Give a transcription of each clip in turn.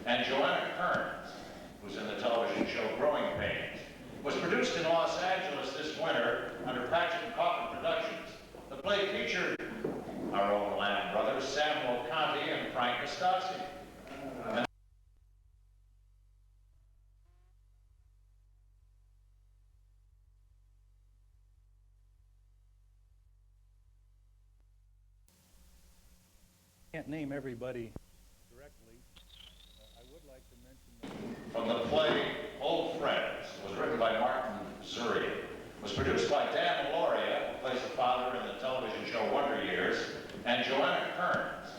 and Joanna Kearns, who's in the television show Growing Pains, was produced in Los Angeles this winter under Patchett and Coffin Productions. The play featured our own Lamb brothers, Samuel Conti and Frank Costazzi. Can't name everybody directly. I would like to mention that From the play Old Friends was written by Martin Zuri, was produced by Dan Lauria, who plays the father in the television show Wonder Years, and Joanna Kearns,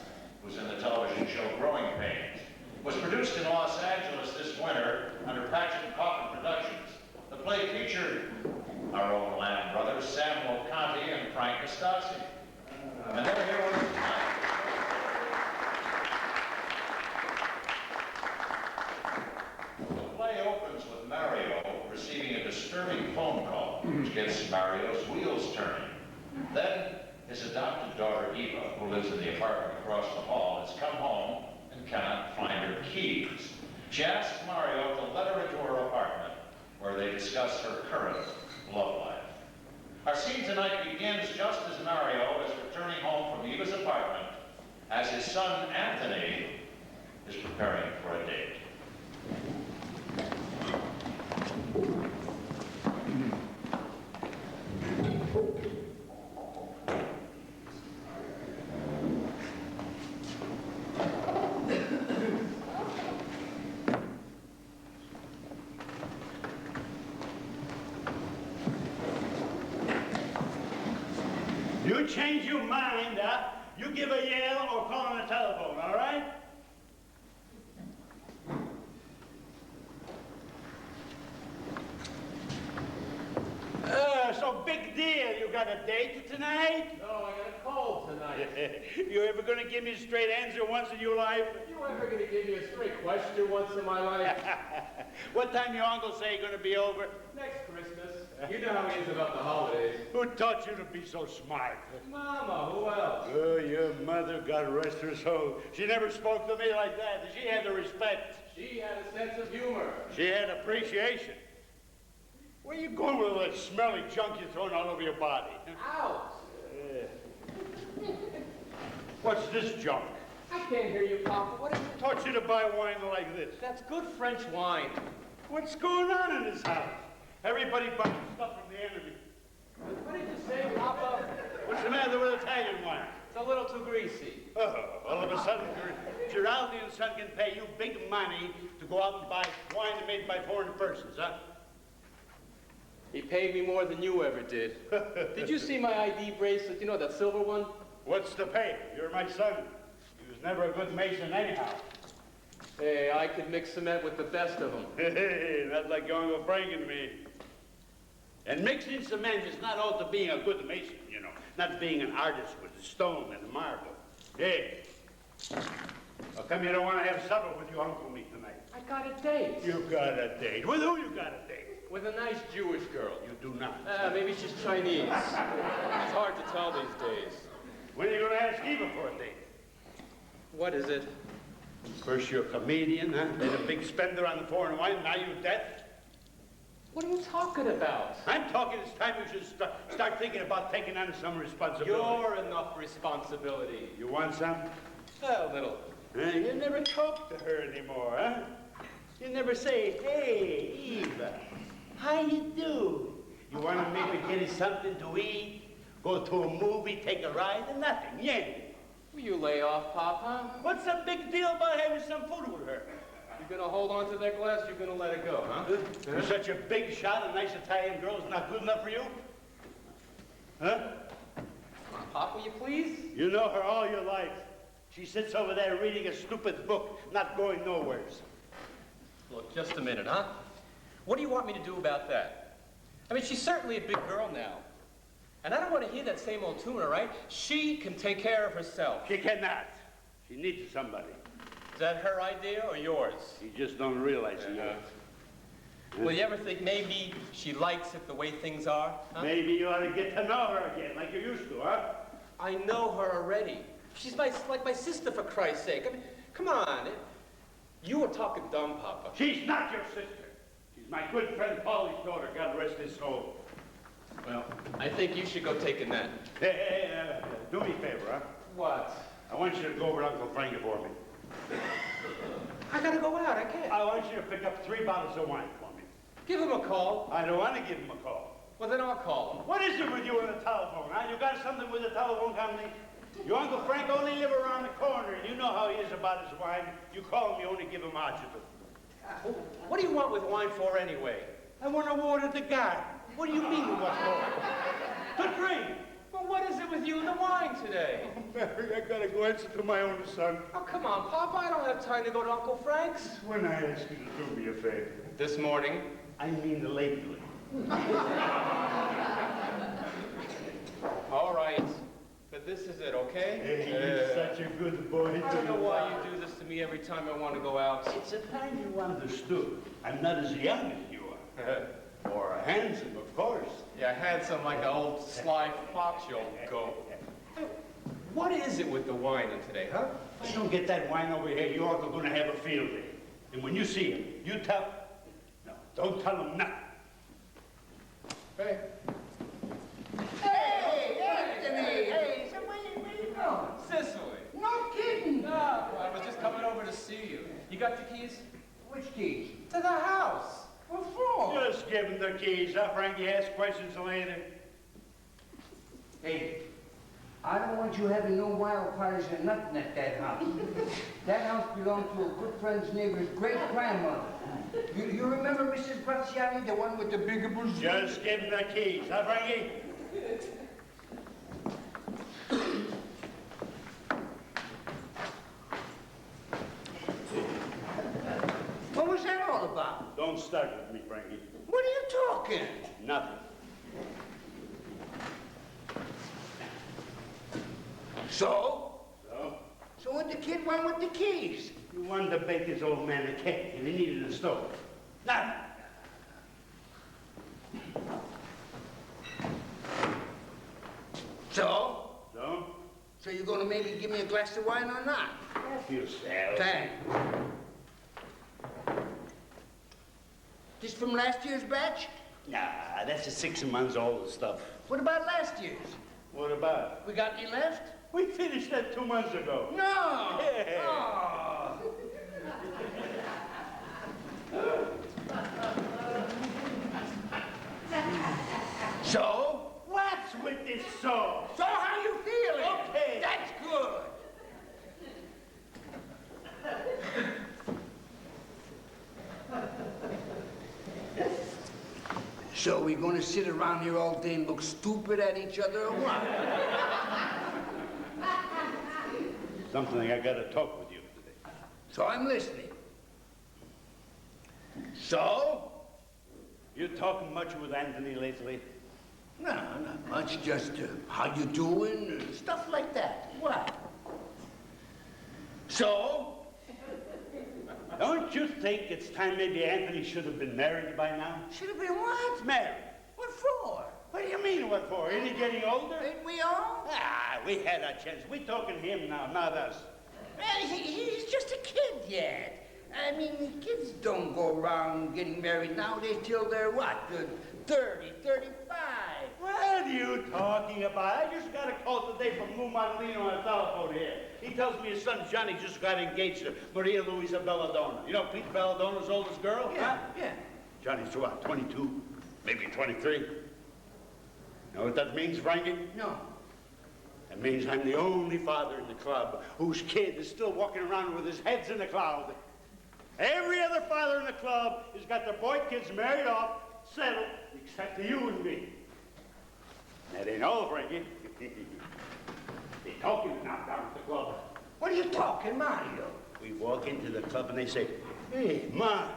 who's in the television show Growing Pains, was produced in Los Angeles this winter under Patchett and Coffin Productions. The play featured our own Lamb brothers, Samuel Conti and Frank Costazzi. And they're here with us tonight. Mario receiving a disturbing phone call, which gets Mario's wheels turning. Then his adopted daughter Eva, who lives in the apartment across the hall, has come home and cannot find her keys. She asks Mario to let her into her apartment, where they discuss her current love life. Our scene tonight begins just as Mario is returning home from Eva's apartment, as his son Anthony is preparing for a date. You change your mind, you give a yell or call on the telephone, all right? So big deal. You got a date tonight? No, I got a call tonight. You ever gonna give me a straight answer once in your life? You ever gonna give me a straight question once in my life? What time your uncle say gonna be over? Next Christmas. You know how he is about the holidays. Who taught you to be so smart? Mama, who else? Oh, your mother, God rest her soul. She never spoke to me like that. She had the respect. She had a sense of humor. She had appreciation. Where you going with all that smelly junk you're throwing all over your body? Out! What's this junk? I can't hear you, Papa. What is it? Taught you to buy wine like this. That's good French wine. What's going on in this house? Everybody buys stuff from the enemy. What did you say, Papa? What's the matter with Italian wine? It's a little too greasy. Oh, all of a sudden, Giraldi's son can pay you big money to go out and buy wine made by foreign persons, huh? He paid me more than you ever did. Did you see my ID bracelet? You know, that silver one? What's the pay? You're my son. He was never a good mason anyhow. Hey, I could mix cement with the best of them. Hey, not like Uncle Frank and me. And mixing cement is not all to being a good mason, you know. Not being an artist with the stone and the marble. Hey, how come you don't want to have supper with your uncle me tonight? I got a date. You got a date? With who you got a date? With a nice Jewish girl. You do not. Maybe she's Chinese. It's hard to tell these days. When are you going to ask Eva for a date? What is it? First you're a comedian, huh? Then a big spender on the foreign wine, now you're deaf. What are you talking about? I'm talking it's time you should start thinking about taking on some responsibility. You're enough responsibility. You want some? A little. You never talk to her anymore, huh? You never say, hey, Eva, how you do? You want to maybe get us something to eat? Go to a movie, take a ride, and nothing, yeah. Will you lay off, Papa? What's the big deal about having some food with her? You're gonna hold on to that glass, you're gonna let it go, huh? You're such a big shot, a nice Italian girl's not good enough for you? Huh? Pop, will you please? You know her all your life. She sits over there reading a stupid book, not going nowheres. Look, just a minute, huh? What do you want me to do about that? I mean, she's certainly a big girl now. And I don't want to hear that same old tune, all right? She can take care of herself. She cannot. She needs somebody. Is that her idea or yours? You just don't realize it yet. Well, you ever think maybe she likes it the way things are? Huh? Maybe you ought to get to know her again, like you used to, huh? I know her already. She's like my sister, for Christ's sake. I mean, come on. You were talking dumb, Papa. She's not your sister. She's my good friend Paulie's daughter, God rest his soul. Well, I think you should go take a nap. Hey, do me a favor, huh? What? I want you to go over to Uncle Frankie for me. I gotta go out, I can't. I want you to pick up 3 bottles of wine for me. Give him a call. I don't want to give him a call. Well, then I'll call him. What is it with you and the telephone, huh? You got something with the telephone company? Your Uncle Frank only live around the corner, and you know how he is about his wine. You call him, you only give him adjective. What do you want with wine for anyway? I want to water the garden. What do you mean what for? To drink. Well, what is it with you and the wine today? Mary, I gotta go answer to my own son. Oh, come on, Papa. I don't have time to go to Uncle Frank's. When I ask you to do me a favor. This morning. I mean lately. All right. But this is it, okay? Hey, you're such a good boy. I don't know why you do this to me every time I want to go out. It's a time you understood. I'm not as young as you are. Or handsome, of course. Yeah, handsome like the old sly fox you'll go. What is it with the wine today, huh? If I don't get that wine over here, your uncle gonna have a field day. And when you see him, you tell... No, don't tell him nothing. Hey. Hey, Anthony! Hey, so where you going? Sicily. No kidding! No, I was just coming over to see you. You got the keys? Which keys? To the house. What for? Just give him the keys, huh, Frankie? Ask questions later. Hey, I don't want you having no wild parties or nothing at that house. That house belonged to a good friend's neighbor's great-grandmother. You remember Mrs. Graziani, the one with the bigger boobs? Just give him the keys, huh, Frankie? What was that all about? Don't start with me, Frankie. What are you talking? Nothing. So? So? So what the kid went with the keys? You wanted to bake his old man a cake, and he needed a stove. Nothing. So? So? So you're gonna maybe give me a glass of wine or not? Help yourself. Thanks. This from last year's batch? Nah, that's a 6 months old stuff. What about last year's? What about We got any left? it? We finished that 2 months ago. No! Yeah. Oh. So? What's with this song? So how you feeling? Okay. That's good. So we gonna sit around here all day and look stupid at each other or what? Something I gotta talk with you today. So I'm listening. So? You talking much with Anthony lately? No, not much. Just how you doing? Stuff like that. What? So? Don't you think it's time maybe Anthony should have been married by now? Should have been what? Married. What for? What do you mean, what for? Ain't he getting older? Ain't we all? Ah, we had our chance. We talking him now, not us. Well, he's just a kid yet. I mean, kids don't go around getting married nowadays till they're what? 30, 35. What are you talking about? I just got a call today from Lou Montalino on the telephone here. He tells me his son Johnny just got engaged to Maria Luisa Belladonna. You know Pete Belladona's oldest girl? Yeah, yeah. Johnny's what, 22? Maybe 23? You know what that means, Frankie? No. That means I'm the only father in the club whose kid is still walking around with his heads in the cloud. Every other father in the club has got their boy kids married off, settled, except you and me. That ain't all, Frankie. They talking now down at the club. What are you talking, Mario? We walk into the club and they say, "Hey, Mario,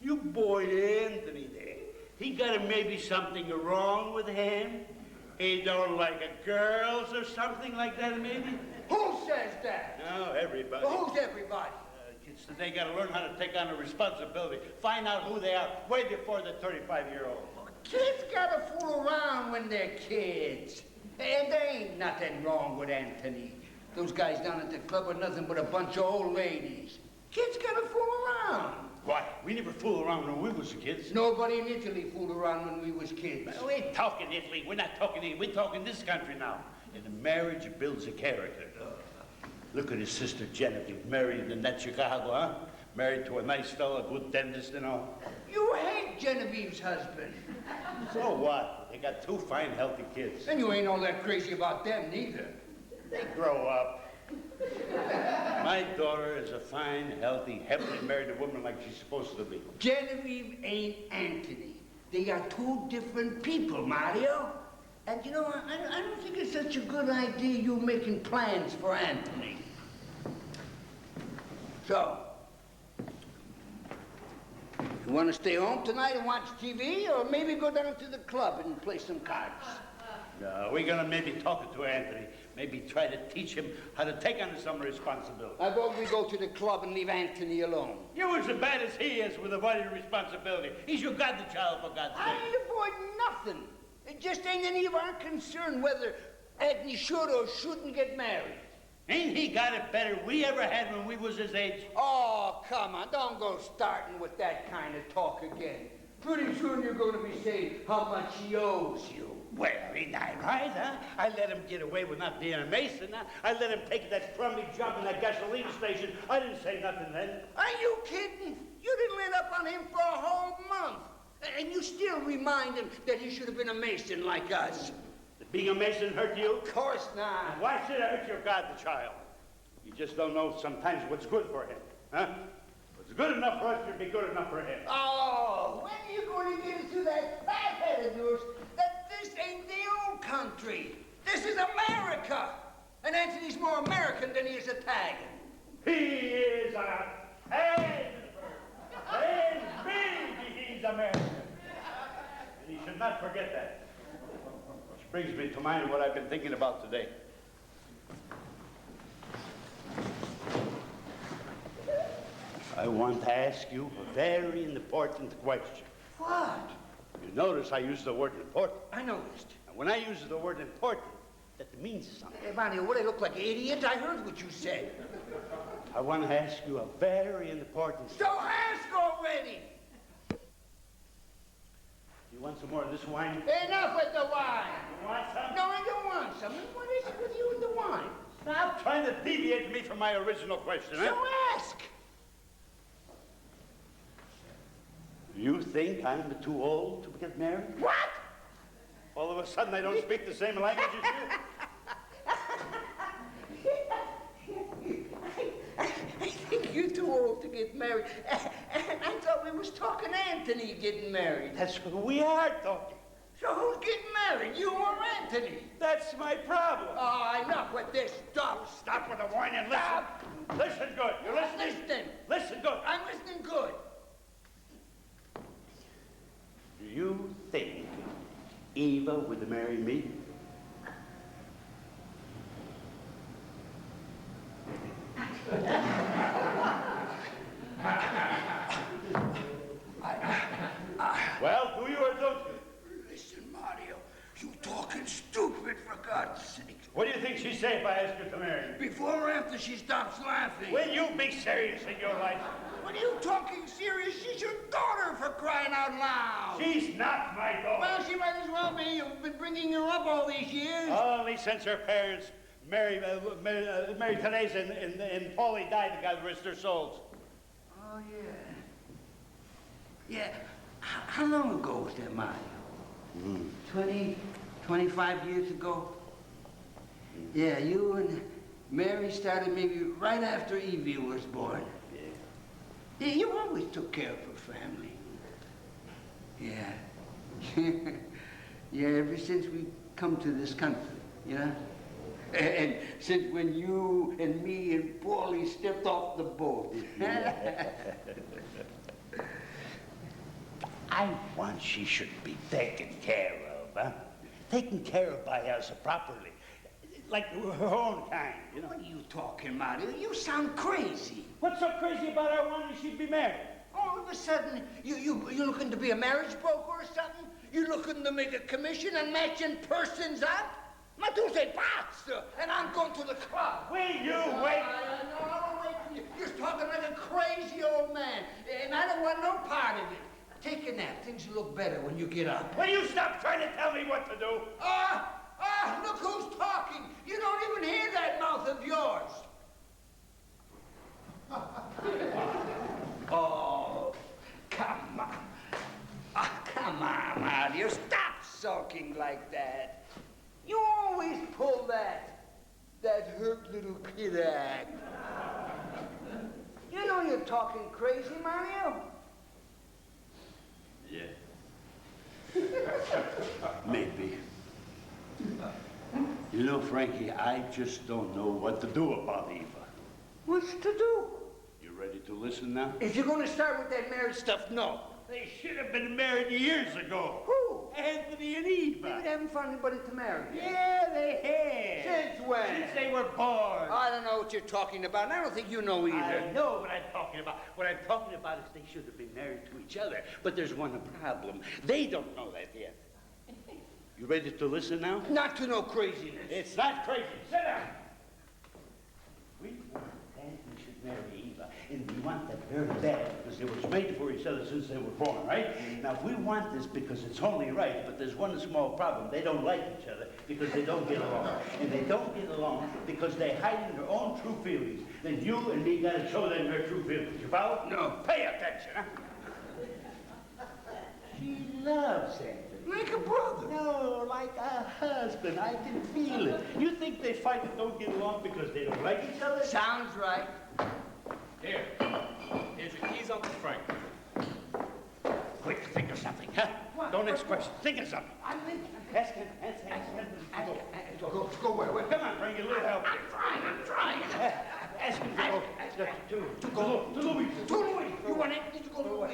you boy Anthony there. He got maybe something wrong with him? He don't like girls or something like that, maybe?" Who says that? No, everybody. Well, who's everybody? Kids today got to learn how to take on a responsibility. Find out who they are way before the 35-year-old. Kids gotta fool around when they're kids. And there ain't nothing wrong with Anthony. Those guys down at the club are nothing but a bunch of old ladies. Kids gotta fool around. Why? We never fool around when we was kids. Nobody in Italy fooled around when we was kids. We ain't talking Italy. We're not talking Italy. We're talking this country now. And a marriage builds a character. Look at his sister Genevieve, married in that Chicago, huh? Married to a nice fella, a good dentist and all. You hate Genevieve's husband. So what? They got two fine, healthy kids. And you ain't all that crazy about them, neither. They grow up. My daughter is a fine, healthy, happily married woman like she's supposed to be. Genevieve ain't Anthony. They are two different people, Mario. And you know, I don't think it's such a good idea you making plans for Anthony. So, you want to stay home tonight and watch TV, or maybe go down to the club and play some cards? No, we're gonna maybe talk to Anthony. Maybe try to teach him how to take on some responsibility. How about we go to the club and leave Anthony alone? You're as bad as he is with avoiding responsibility. He's your child, for God's I sake. ain't avoiding nothing. It just ain't any of our concern whether Anthony should or shouldn't get married. Ain't he got it better we ever had when we was his age? Oh, come on, don't go starting with that kind of talk again. Pretty soon you're going to be saying how much he owes you. Well, ain't I right, huh? I let him get away with not being a Mason, huh? I let him take that crummy job in that gasoline station. I didn't say nothing then. Are you kidding? You didn't let up on him for a whole month. And you still remind him that he should have been a Mason like us. Did being a Mason hurt you? Of course not. Why should it hurt your child? You just don't know sometimes what's good for him, huh? What's good enough for us should be good enough for him. Oh, when are you going to get into that fat head of yours that this ain't the old country? This is America. And Anthony's more American than he is Italian. He is a Habsburg. And maybe he's American. And he should not forget that. Which brings me to mind what I've been thinking about today. I want to ask you a very important question. What? You notice I use the word important. I noticed. And when I use the word important, that means something. Hey, Mario, what, I look like an idiot? I heard what you said. I want to ask you a very important So ask already. You want some more of this wine? Enough with the wine. You want some? No, I don't want some. What is it with you and the wine? Stop trying to deviate me from my original question, So huh? ask. You think I'm too old to get married? What? All of a sudden I don't speak the same language as you? I think you're too old to get married. And I thought we was talking Anthony getting married. That's who we are talking. So who's getting married, you or Anthony? That's my problem. Oh, enough with this stuff. Stop with the wine and listen. Stop. Listen good. You're listening? Listening. Listen good. I'm listening good. Do you think Eva would marry me? Well, do you or don't you? Listen, Mario, you talking stupid, for God's sake. What do you think she'd say if I asked her to marry me? Before or after she stops laughing? Will you be serious in your life? What are you talking serious? She's your daughter, for crying out loud. She's not my daughter. Well, she might as well be. You've been bringing her up all these years. Only since her parents, Mary Therese and Paulie died, God rest their souls. Oh, yeah. Yeah. How long ago was that, Mario? 20, 25 years ago? Yeah, you and Mary started maybe right after Evie was born. Yeah, you always took care of her family. Yeah. Yeah, ever since we come to this country, you know? And since when you and me and Paulie stepped off the boat. I want she should be taken care of, huh? Taken care of by us properly. Like her own kind, you know? What are you talking, Mario? You sound crazy. What's so crazy about her wanting she'd be married? All of a sudden, you looking to be a marriage broker or something? You looking to make a commission on matching persons up? Ma tu sei pazzo, and I'm going to the club. Will you wait? No, I don't wait for You're talking like a crazy old man, and I don't want no part of it. Take a nap. Things will look better when you get up. Will you stop trying to tell me what to do? Look who's talking. You don't even hear that mouth of yours. Oh, come on. Come on, Mario. Stop sulking like that. You always pull that hurt little kid act. You know you're talking crazy, Mario. Yeah. Maybe. You know, Frankie, I just don't know what to do about Eva. What's to do? You ready to listen now? If you're going to start with that marriage stuff, no. They should have been married years ago. Who? Anthony and Eva. They haven't found anybody to marry. Yeah, they have. Since when? Since they were born. I don't know what you're talking about, and I don't think you know either. I know what I'm talking about. What I'm talking about is they should have been married to each other. But there's one problem. They don't know that yet. You ready to listen now? Not to no craziness. It's not crazy. Sit down. We want Anthony should marry Eva, and we want that very bad because they were made for each other since they were born, right? Now, we want this because it's only right, but there's one small problem. They don't like each other because they don't get along. And they don't get along because they hide in their own true feelings. Then you and me got to show them their true feelings. You follow? No. Pay attention, huh? She loves Anthony. Like a brother. No, like a husband. I can feel it. You think they fight and don't get along because they don't like each other? Sounds right. Here. Here's your keys, Uncle Frank. Quick, think of something, huh? Don't ask questions. Think of something. I'm thinking. Ask him. Go where? Come on, bring a little help. I'm trying. Ask him to go. To Louis. To Louis. You want Anthony to go to Louis?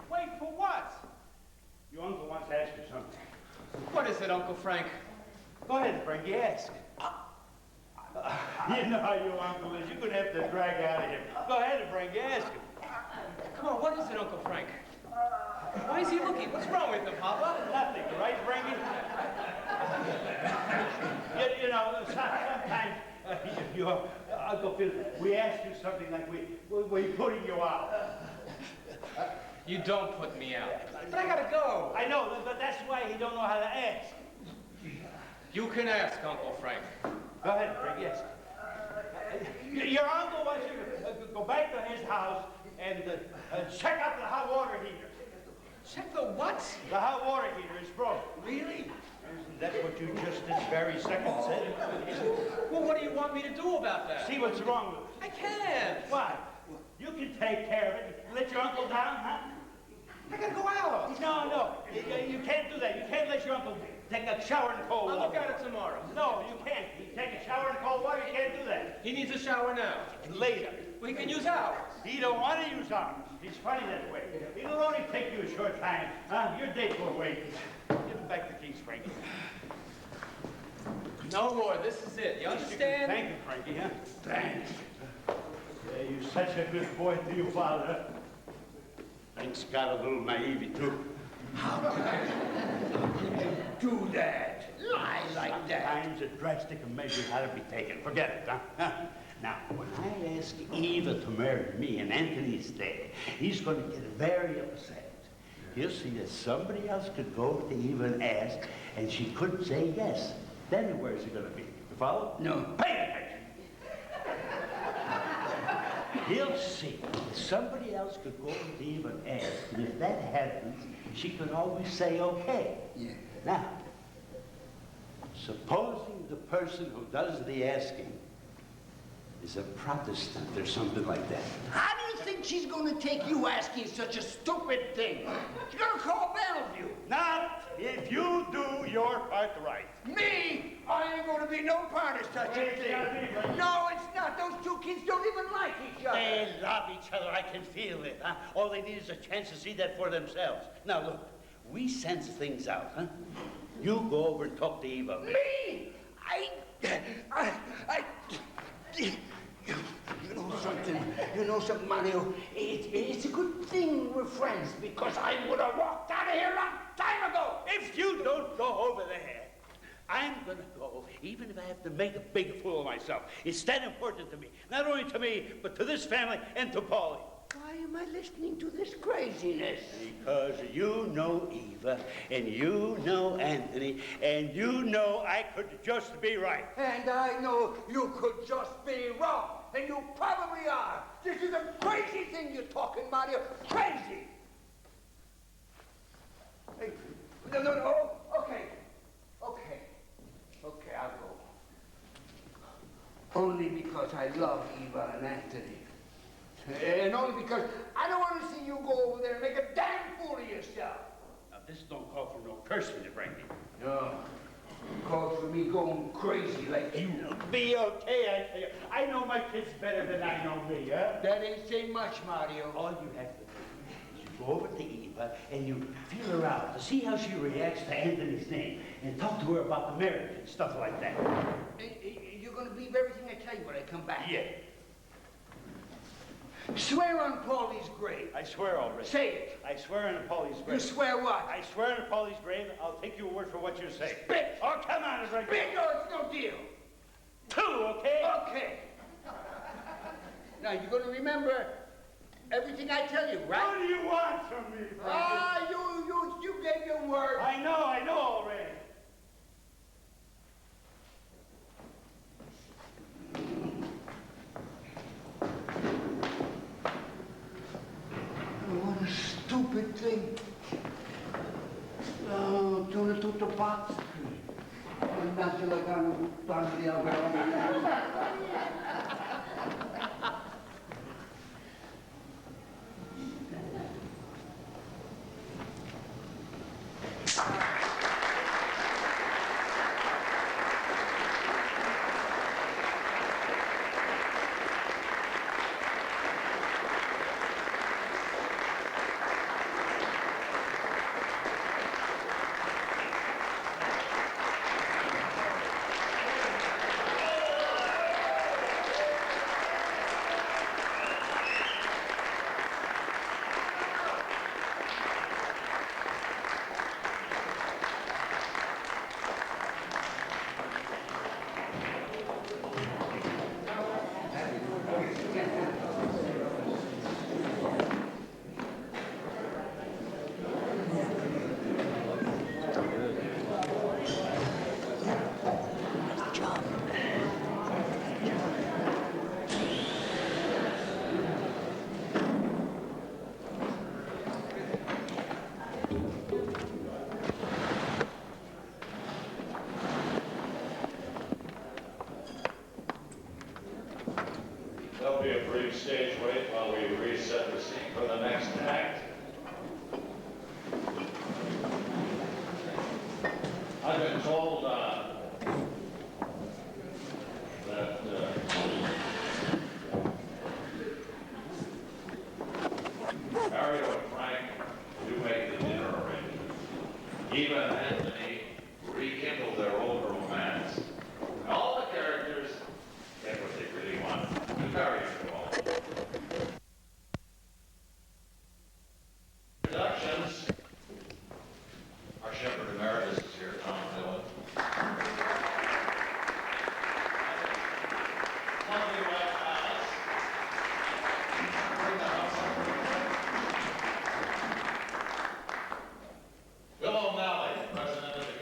Wait for what? Your uncle wants to ask you something. What is it, Uncle Frank? Go ahead, Frankie, ask. You know how your uncle is. You're going to have to drag out of him. Go ahead, Frankie, ask him. Come on, what is it, Uncle Frank? Why is he looking? What's wrong with him, Papa? Nothing, right, Frankie? you know, sometimes your Uncle Phil, we ask you something like we're putting you out. You don't put me out. But I gotta go. I know, but that's why he don't know how to ask. You can ask, Uncle Frank. Go ahead, Frank, yes. Your uncle wants you to go back to his house and check out the hot water heater. Check the what? The hot water heater is broken. Really? Isn't that what you just this very second said? Well, what do you want me to do about that? See what's wrong with it. I can't. Why? You can take care of it. Let your uncle down, huh? I gotta go out. No. You can't do that. You can't let your uncle take a shower in cold water. I'll look at it tomorrow. No, you can't. You take a shower in cold water, you can't do that. He needs a shower now. Later. We can use ours. He don't want to use arms. He's funny that way. It'll only take you a short time. Your date will wait. Give him back the keys, Frankie. No more. This is it. You understand? Thank you, Frankie, huh? Thanks. Yeah, you're such a good boy to your father. Frank's got a little naivety, too. How could you do that? Lie like that? Sometimes a drastic measure had to be taken. Forget it, huh? Now, when I ask Eva to marry me and Anthony's dead, he's going to get very upset. He'll see that somebody else could go to Eva and ask, and she couldn't say yes. Then where's it going to be? You follow? No. Pay attention. He'll see that somebody else could go to Eva and ask, and if that happens, she could always say okay. Yeah. Now, supposing the person who does the asking is a Protestant or something like that. How do you think she's going to take you asking such a stupid thing? She's going to call Bellevue. Not if you do your part right. Me? I ain't going to be no part of such a thing. No, it's not. Those two kids don't even like each other. They love each other. I can feel it. Huh? All they need is a chance to see that for themselves. Now, look, we sense things out, huh? You go over and talk to Eva. Me? You know something, Mario? It's a good thing we're friends because I would have walked out of here a long time ago. If you don't go over there, I'm gonna go, even if I have to make a big fool of myself. It's that important to me. Not only to me, but to this family and to Paulie. Why am I listening to this craziness? Because you know Eva, and you know Anthony, and you know I could just be right. And I know you could just be wrong, and you probably are. This is a crazy thing you're talking, Mario. Crazy! Hey, no. Okay, I'll go. Only because I love Eva and Anthony. And only because I don't want to see you go over there and make a damn fool of yourself. Now, this don't call for no cursing, Frankie. No. It calls for me going crazy like you. Be okay, I tell you. I know my kids better than I know me, huh? That ain't saying much, Mario. All you have to do is you go over to Eva and you feel her out to see how she reacts to Anthony's name and talk to her about the marriage and stuff like that. You're going to believe everything I tell you when I come back. Yeah. Swear on Paulie's grave. I swear already. Say it. I swear on Paulie's grave. You swear what? I swear on Paulie's grave, I'll take your word for what you say. Spit. Oh, come on, Frankie. Spit or it's no deal. 2, okay? Okay. Now, you're going to remember everything I tell you, right? What do you want from me, Frankie? Ah, you gave your word. I know already. What a stupid thing. Oh, sono tutto pazzo. Mannaggia la gana buttare di There'll be a brief stage wait while we reset the scene for the next act. I've been told that Mario and Frank do make the dinner arrangements. Eva and Anthony rekindle their old romance. All the characters get what they really want. Very involved. Introductions. Our shepherd emeritus is here, Tom Dillon. Lovely wife, Alice. Bring the house up. Bill O'Malley, president of the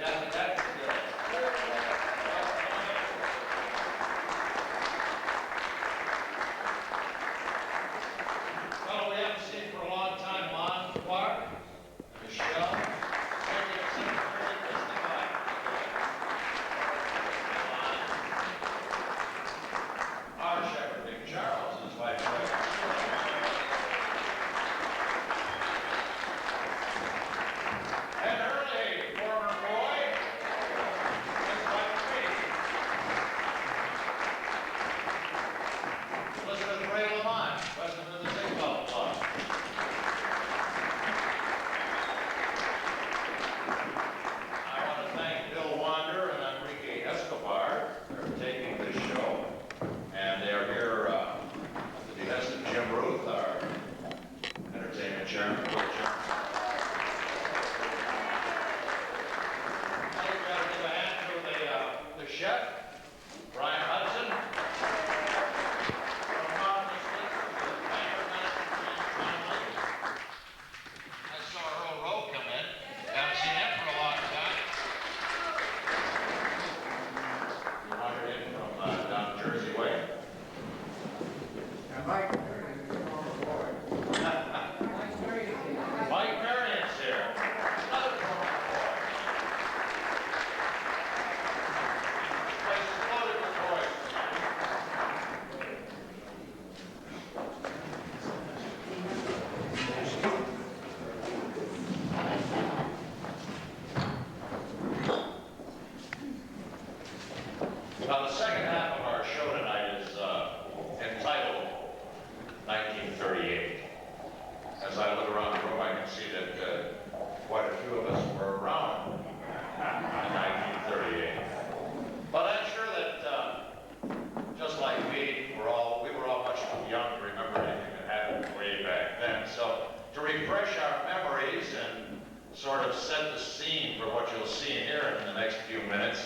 sort of set the scene for what you'll see and hear in the next few minutes,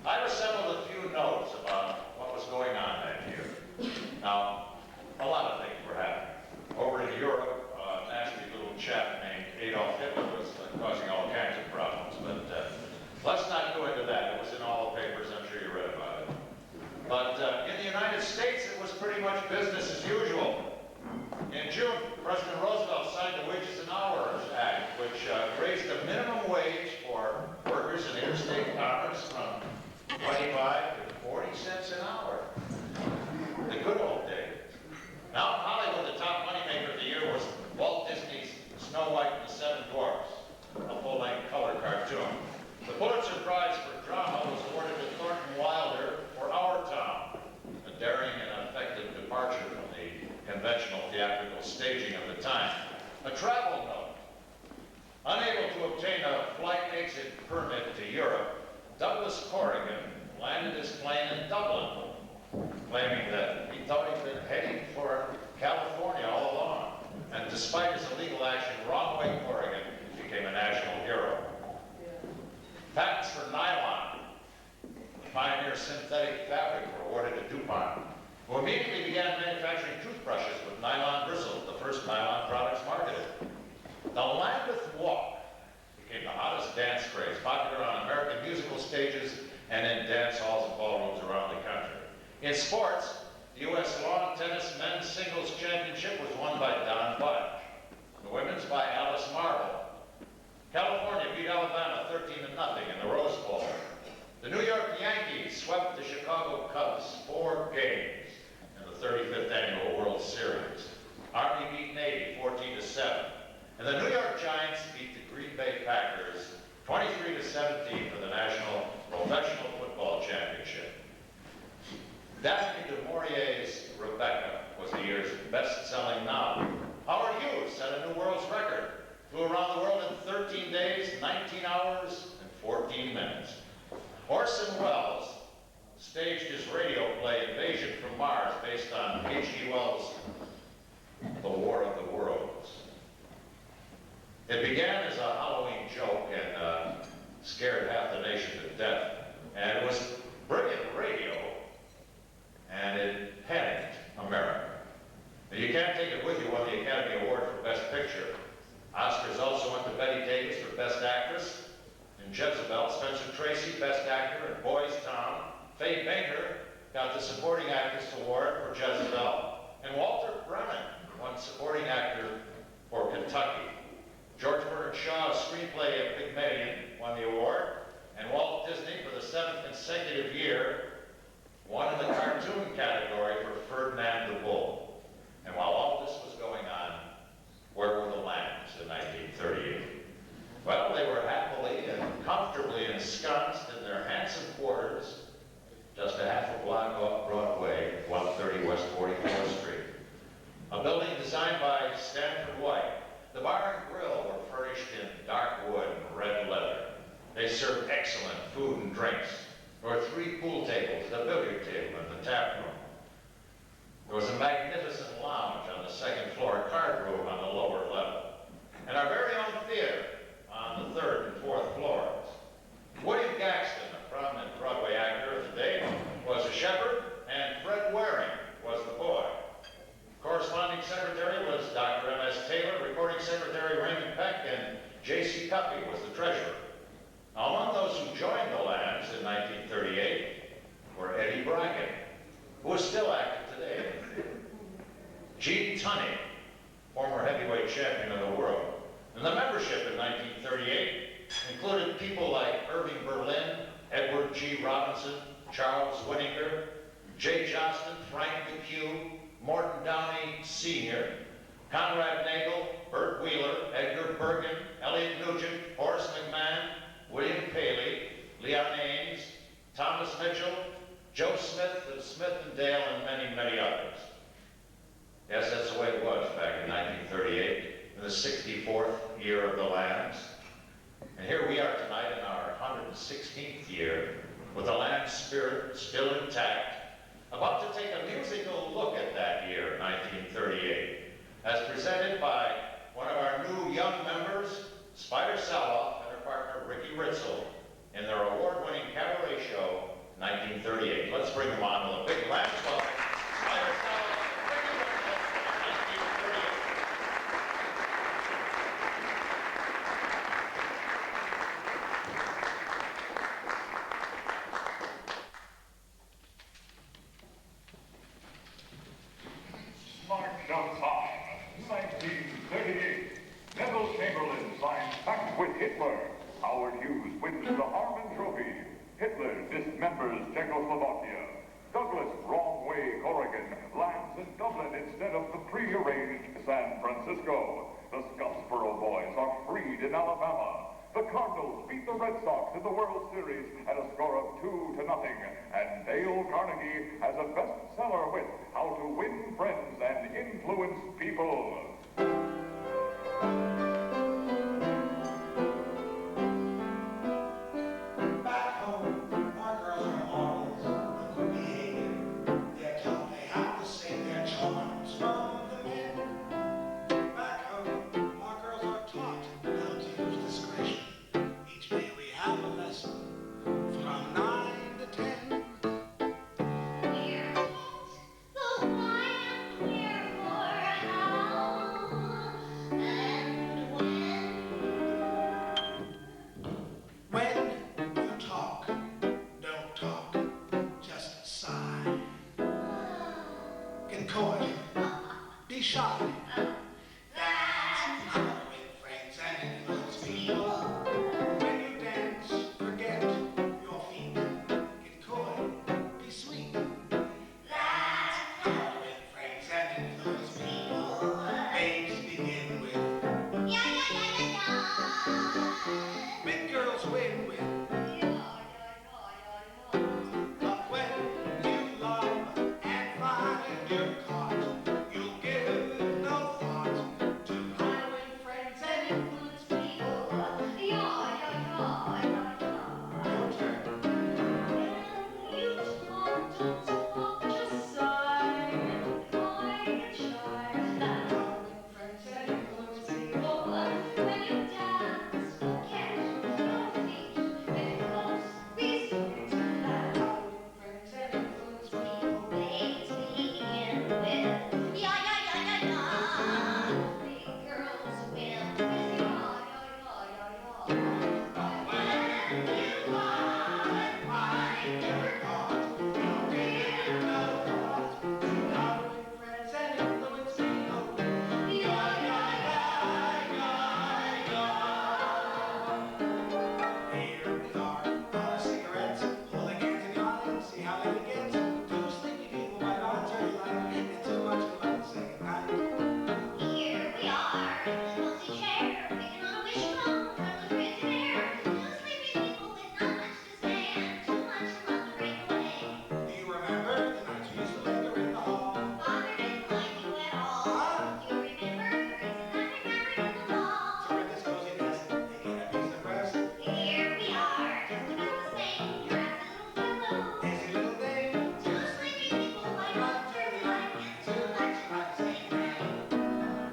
I've assembled a few notes about what was going on that year. Now, a lot of things were happening. Over in Europe, a nasty little chap named Adolf Hitler was causing all kinds of problems, but let's not go into that. It was in all the papers. I'm sure you read about it. But in the United States, it was pretty much business as usual. In June, President Roosevelt signed the Wages and Hours Act, which raised the minimum wage for workers in interstate commerce from 25 to 40 cents an hour. The good old days. Now, in Hollywood, the top moneymaker of the year was Walt Disney's Snow White and the Seven Dwarfs, a full-length color cartoon. The Pulitzer Prize for drama was awarded to Thornton Wilder for Our Town, a daring and effective departure from the conventional theatrical staging of the time. A travel note. Unable to obtain a flight exit permit to Europe, Douglas Corrigan landed his plane in Dublin, claiming that he thought he'd been heading for California all along. And despite his illegal action, Ron Way Corrigan became a national hero. Patents for nylon, the pioneer synthetic fabric, were awarded to DuPont, who immediately began manufacturing toothbrushes with nylon bristles, the first nylon products marketed. The Lambeth Walk became the hottest dance craze, popular on American musical stages and in dance halls and ballrooms around the country. In sports, the U.S. Lawn Tennis Men's Singles Championship was won by Don Budge, the women's by Alice Marble. California beat Alabama 13-0 in the Rose Bowl. The New York Yankees swept the Chicago Cubs 4 games in the 35th Annual World Series. Army beat Navy 14-7. And the New York Giants beat the Green Bay Packers 23-17 for the National Professional Football Championship. Daphne du Maurier's Rebecca was the year's best-selling novel. Howard Hughes set a new world's record. Flew around the world in 13 days, 19 hours, and 14 minutes. Orson Welles staged his radio play Invasion from Mars based on H.G. Wells' The War of the Worlds. It began as a Halloween joke and scared half the nation to death. And it was brilliant radio, and it panicked America. Now, you can't take it with you won the Academy Award for Best Picture. Oscars also went to Bette Davis for Best Actress. In Jezebel, Spencer Tracy, Best Actor in Boys Town. Faye Baker got the Supporting Actress Award for Jezebel. And Walter Brennan won Supporting Actor for Kentucky. George Bernard Shaw's screenplay of Pygmalion won the award. And Walt Disney, for the 7th consecutive year, won in the cartoon category for Ferdinand the Bull. And while all this was going on, where were the lambs in 1938? Well, they were happily and comfortably ensconced in their handsome quarters just a half a block off Broadway, 130 West 44th Street. A building designed by Stanford White. The bar and grill were furnished in dark wood and red leather. They served excellent food and drinks. There were 3 pool tables, a billiard table, and the tap room. There was a magnificent lounge on the 2nd floor, a card room on the lower level, and our very own theater on the 3rd and 4th floors. William Gaxton, a prominent Broadway actor of the day, was a shepherd, and Fred Waring was the boy. Corresponding secretary was Dr. M.S. Taylor, recording secretary Raymond Peck, and J.C. Cuppy was the treasurer. Now, among those who joined the Lambs in 1938 were Eddie Bracken, who is still active today. Gene Tunney, former heavyweight champion of the world. And the membership in 1938 included people like Irving Berlin, Edward G. Robinson, Charles Whittaker, Jay Johnston, Frank McHugh, Morton Downey Sr., Conrad Nagel, Bert Wheeler, Edgar Bergen, Elliot Nugent, Horace McMahon, William Paley, Leon Ames, Thomas Mitchell, Joe Smith of Smith and Dale, and many, many others. Yes, that's the way it was back in 1938, in the 64th year of the Lambs. And here we are tonight in our 116th year, with the Lambs spirit still intact, about to take a musical look at that year, 1938, as presented by one of our new young members, Spider Salva, Hitler. Howard Hughes wins the Harmon Trophy. Hitler dismembers Czechoslovakia. Douglas Wrong Way Corrigan lands in Dublin instead of the prearranged San Francisco. The Scottsboro Boys are freed in Alabama. The Cardinals beat the Red Sox in the World Series at a score of 2-0. And Dale Carnegie has a bestseller with How to Win Friends and Influence People. Back home, our girls are models of good behavior. They're taught they have to save their charms from the men. Back home, our girls are taught how to use discretion. Each day we have a lesson from 9 to 10. We're taught the why and wherefore, how and when. When you talk, don't talk, just sigh. Get coy, be shy. That's how to win friends and influence people. When you dance, forget your feet. Get coy, be sweet. That's how to win friends and influence people. Babes begin with big girls win with. But when you love and find you're caught, you'll give no thought to how to win friends and influence people. Your turn. You talk, don't talk, just sigh and cry and shy. How to win friends and influence people. When you dance, forget your feet. Get close, be sweet. How to win friends and influence people. Babes begin with big girls win with But when you love and find you're caught, you'll give no thought to how to win friends and influence people. Here we are, out of cigarettes, holding hands in the audience, see how late it gets. Two sleepy people by dawn turn light, and too much in love to say goodnight. Here we are, in the cozy chair, picking on a wishbone from the crazy bear. Two sleepy people with not much to say and too much in love to break away. Do you remember the nights we used to linger in the hall? Father didn't like you at all. Do you remember the reason I remembered in the wall? So we're at this cozy desk, taking a piece of rest. Here we are, just about the same, dressed in little blue. Daisy little thing, Two sleepy people like love turn light and too much in love to say goodnight.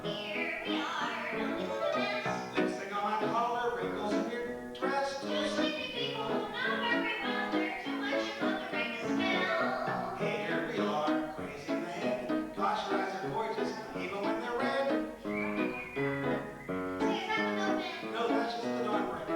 Here we are, no news to miss. lipstick on my collar, wrinkles in your dress. Two sleepy people, not very mother, too much in love to break a spell. Here we are, crazy in the head. Gosh, your eyes are gorgeous, even when they're red. Say, is that the milkman? No, that's just the dawn break.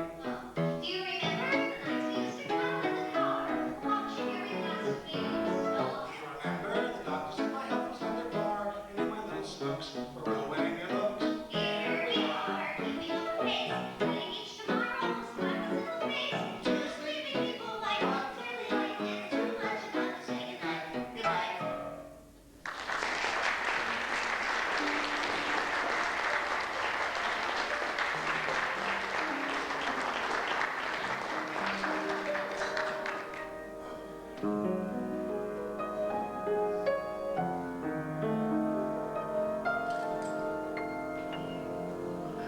Do you remember the nights we used to come in the car, watching every last piece of Do you remember the doctors in my health was under par, and then my little snooks were ruining your looks? Here we are, keeping up the pace, letting each tomorrow slap us in the face. Two sleepy people like love turn light and too much in love to say goodnight. Goodnight.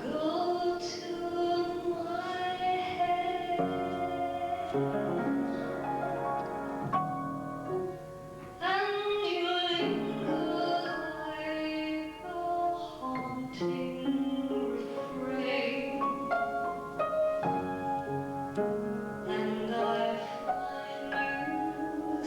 Go to my head and you linger like a haunting refrain, and I find you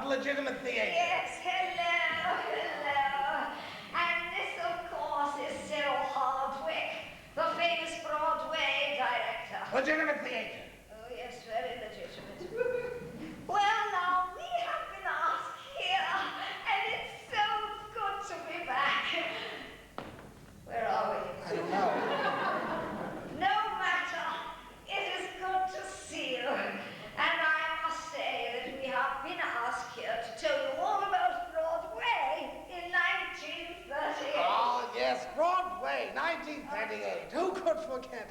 Legitimate theater. Yes, hello, hello. And this, of course, is Cyril Hardwick, the famous Broadway director. Legitimate theater. Oh, yes, very legitimate. Well, now, we have been asked here, and it's so good to be back. Where are we? I don't know. No matter. It is good to see you. And I must say that we have been asked here to tell you all about Broadway in 1938. Oh, yes, Broadway, 1938. Who could forget it?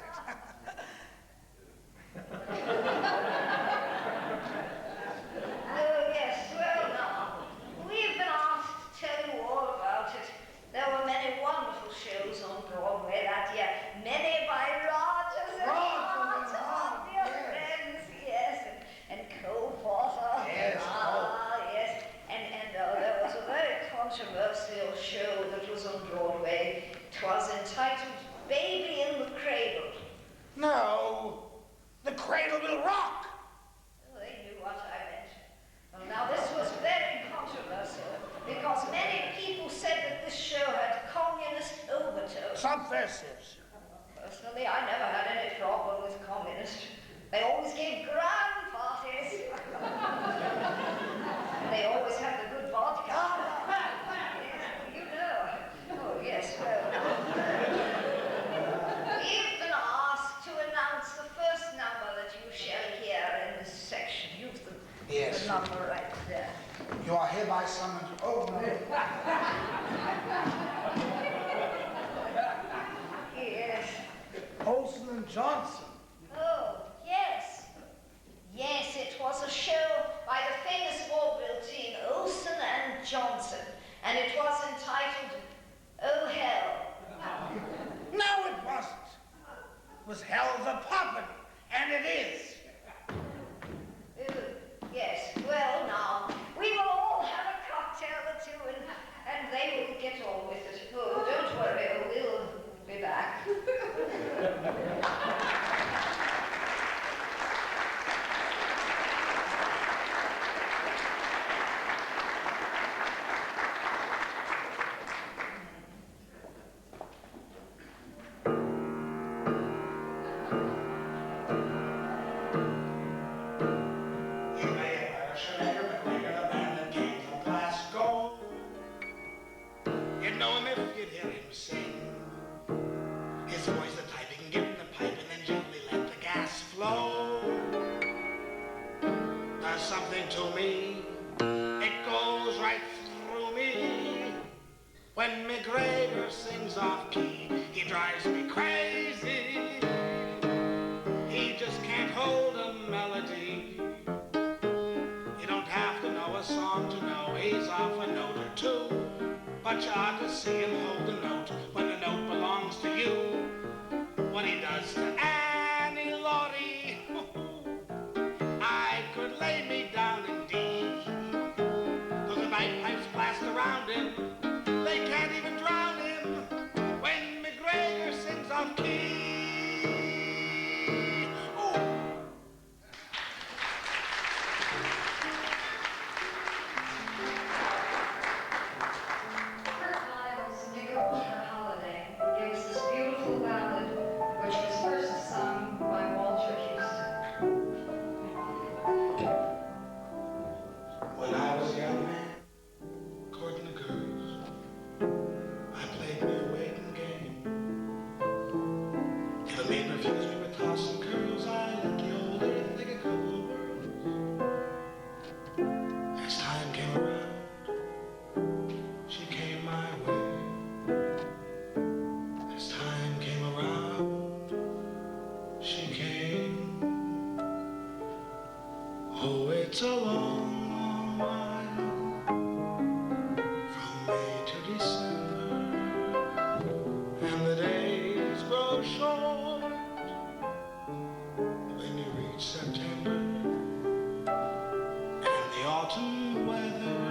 Oh, yes, well, now, we've been asked to tell you all about it. There were many wonderful shows on Broadway that year, many by Rogers and Hart, our dear friends, yes, and Cole Porter. Yes, yes, and there was a very controversial show that was on Broadway. It was entitled Baby in the Cradle. No, the cradle will rock. Well, they knew what I meant. Well, now, this was very controversial because many people said that this show had communist overtones. Subversives. Personally, I never had any problem with communists. They always gave grand parties. And they always had the good vodka. Yes, you know. Oh, yes, well. We've been asked to announce the first number that you shall hear in this section. You've Yes. the number right there. You are hereby summoned. Oh, no. Yes. Olson and Johnson. Oh, yes. Yes, it was a show by the famous vaudeville team, Olson and Johnson. And it was entitled, Oh Hell. No, it wasn't. It was Hell's a Poppin', and it is. Yes, well now, we will all have a cocktail or two and they will get on with it. Oh, don't worry, we'll be back. You may have heard of Schrader, but we're the band that came from Glasgow. You'd know him if you'd hear him sing. His voice the type, he can give him the pipe and then gently let the gas flow. does something to me. It goes right through me. When McGregor sings off key, he drives me crazy. He just can't hold a melody. You don't have to know a song to know he's off a note or two. But you ought to see him hold a note when the note belongs to you. What he does to Annie Laurie, I could lay me down indeed. Though the bagpipes blast around him, they can't even drown him when McGregor sings off key. Ooh. Kurt Niles' Knickerbocker Holiday gave us this beautiful ballad, which was first sung by Walter Houston. When I was a young man, courting the girls, I played my waiting game. If a maid refused me with tossing curls, I let the old earth take a couple of whirls. As time came around, she came my way. As time came around, she came. Oh, it's a long, long while from May to December, and the days grow short when you reach September, and the autumn weather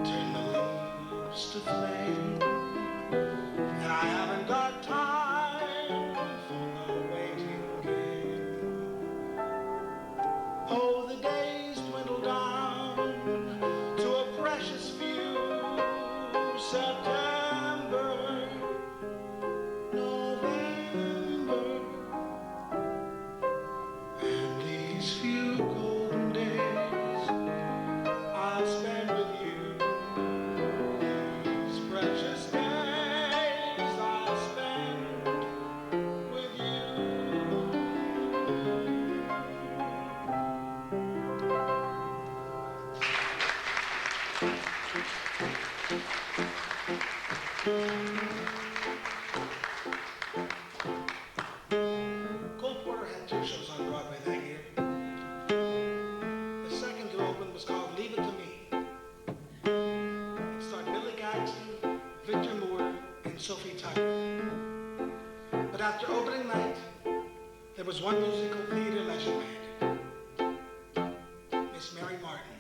turn the leaves to flame, and I haven't got time for the waiting game. Oh, the days dwindle down to a precious few. September, November, and these few golden days I'll spend with you. These precious days I'll spend with you. Cole Porter had 2 shows on Broadway that year. The second to open was called Leave It to Me. It starred Billy Gadsden, Victor Moore, and Sophie Tucker. But after opening night, there was one musical theater leisure band, Miss Mary Martin.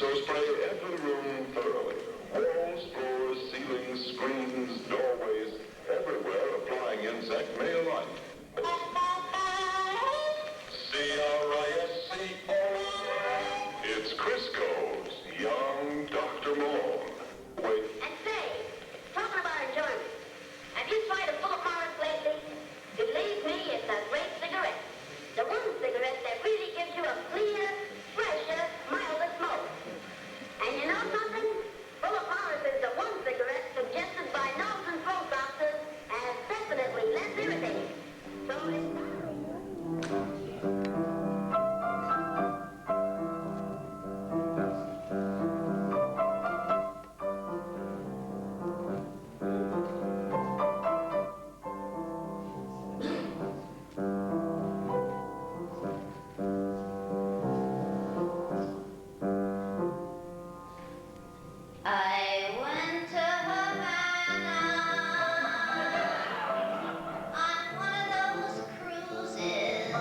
Crisco spray every room thoroughly. Walls, floors, ceilings, screens, doorways, everywhere a flying insect may alight. C-R-I-S-C-O. It's Crisco's Young Dr. Malone. Wait. And say, talking about enjoyment, have you tried a Philip Morris lately? Believe me, it's a great cigarette. The one cigarette that really gives you a clear, fresher, milder smoke. And you know something? Philip Morris is the one cigarette suggested by nose and throat doctors as definitely less irritating. So it's I went to Havana on one of those cruises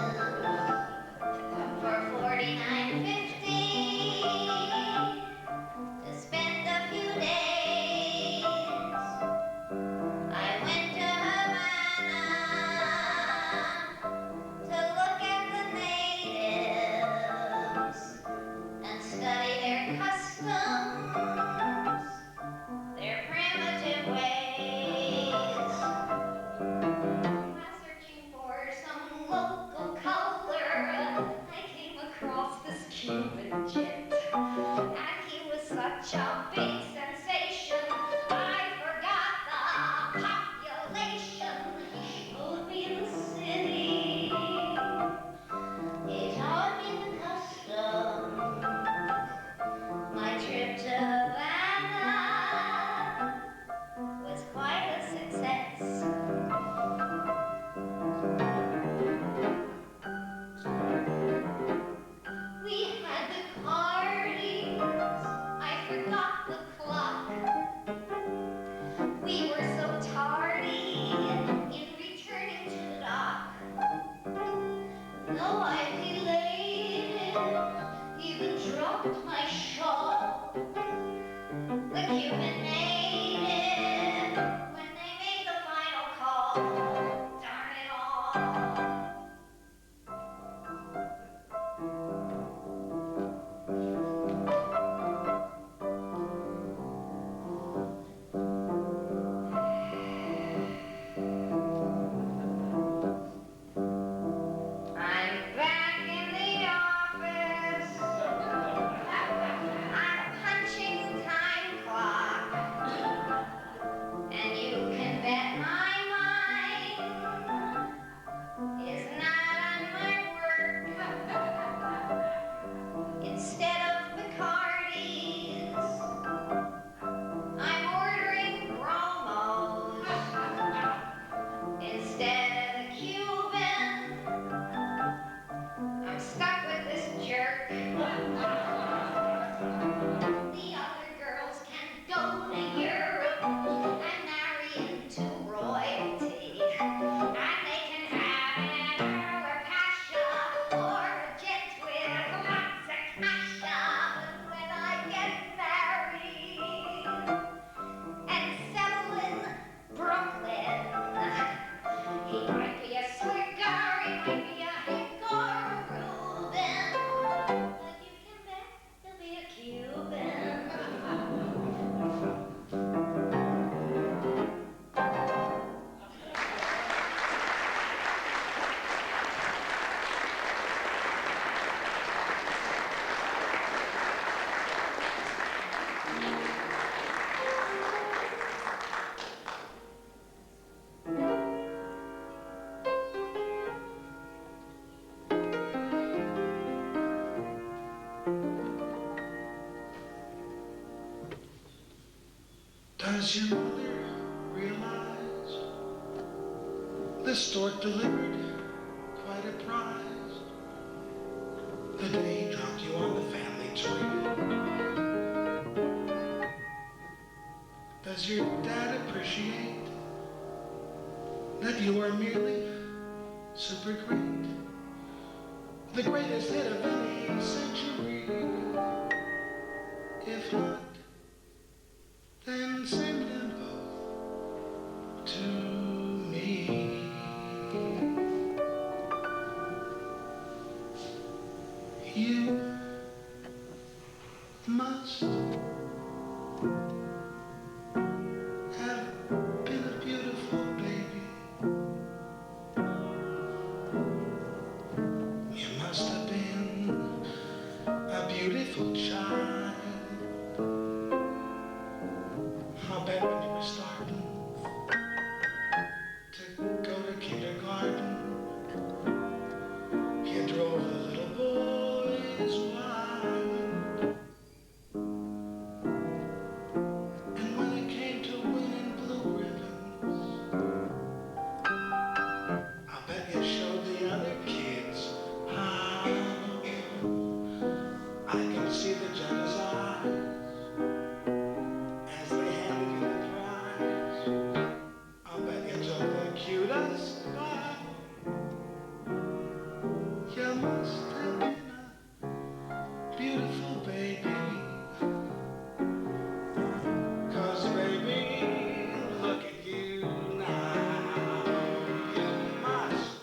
for $49.50 to spend a few days. I went to Havana to look at the natives and study their customs, their primitive ways. While searching for some local color, I came across this Cuban jet, and he was such a big sensation. I forgot the population. He showed me the city. He taught me the customs. My trip to Havana was quite a success. We had the parties. I forgot the clock. We were so tardy in returning to the dock. Though I delayed it, even dropped my shawl. The Cuban made it when they made the final call. Darn it all. I'm back in the office. I'm punching the time clock. And you can bet my mind is not on my work. Instead of Bacardis, I'm ordering Bromos. Instead of the Cuban, I'm stuck with this jerk. The other girls can go to Europe and marry into royalty. And they can have an Earl Pasha or a jet with lots of cash. But when I get married and settle in Brooklyn, he might be a cigar, he might be a Hick or a Reuben, but you can bet he'll be a Cuban. Does your mother realize the stork delivered quite a prize the day he dropped you on the family tree? Does your dad appreciate that you are merely super great? The greatest hit of any century. If not, then sing them both to me. You must have been a beautiful baby. You must have been a beautiful child. I'll bet when you were starting to go to kindergarten, you drove the little boys wild. And when it came to winning blue ribbons, I'll bet you showed the other kids how. I can see the jealous eyes as they handed you the prize. I'll bet you took the cutest smile. You must have been a beautiful baby. 'Cause baby, look at you now. You must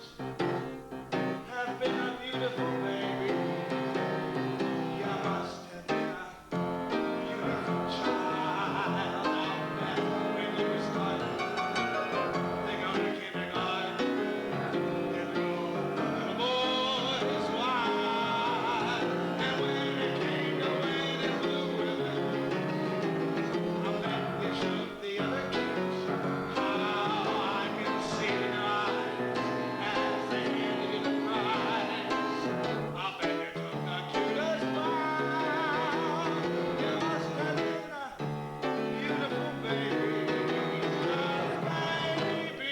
have been a beautiful baby. You must have been a beautiful child. I'll bet when you started to go to kindergarten, you drove the little boys wild. And when it came to winning blue ribbons, I bet you showed the other kids how. I can see in your eyes as they handed you the prize. I bet you took the cutest smile. You must have been a beautiful baby. 'Cause baby,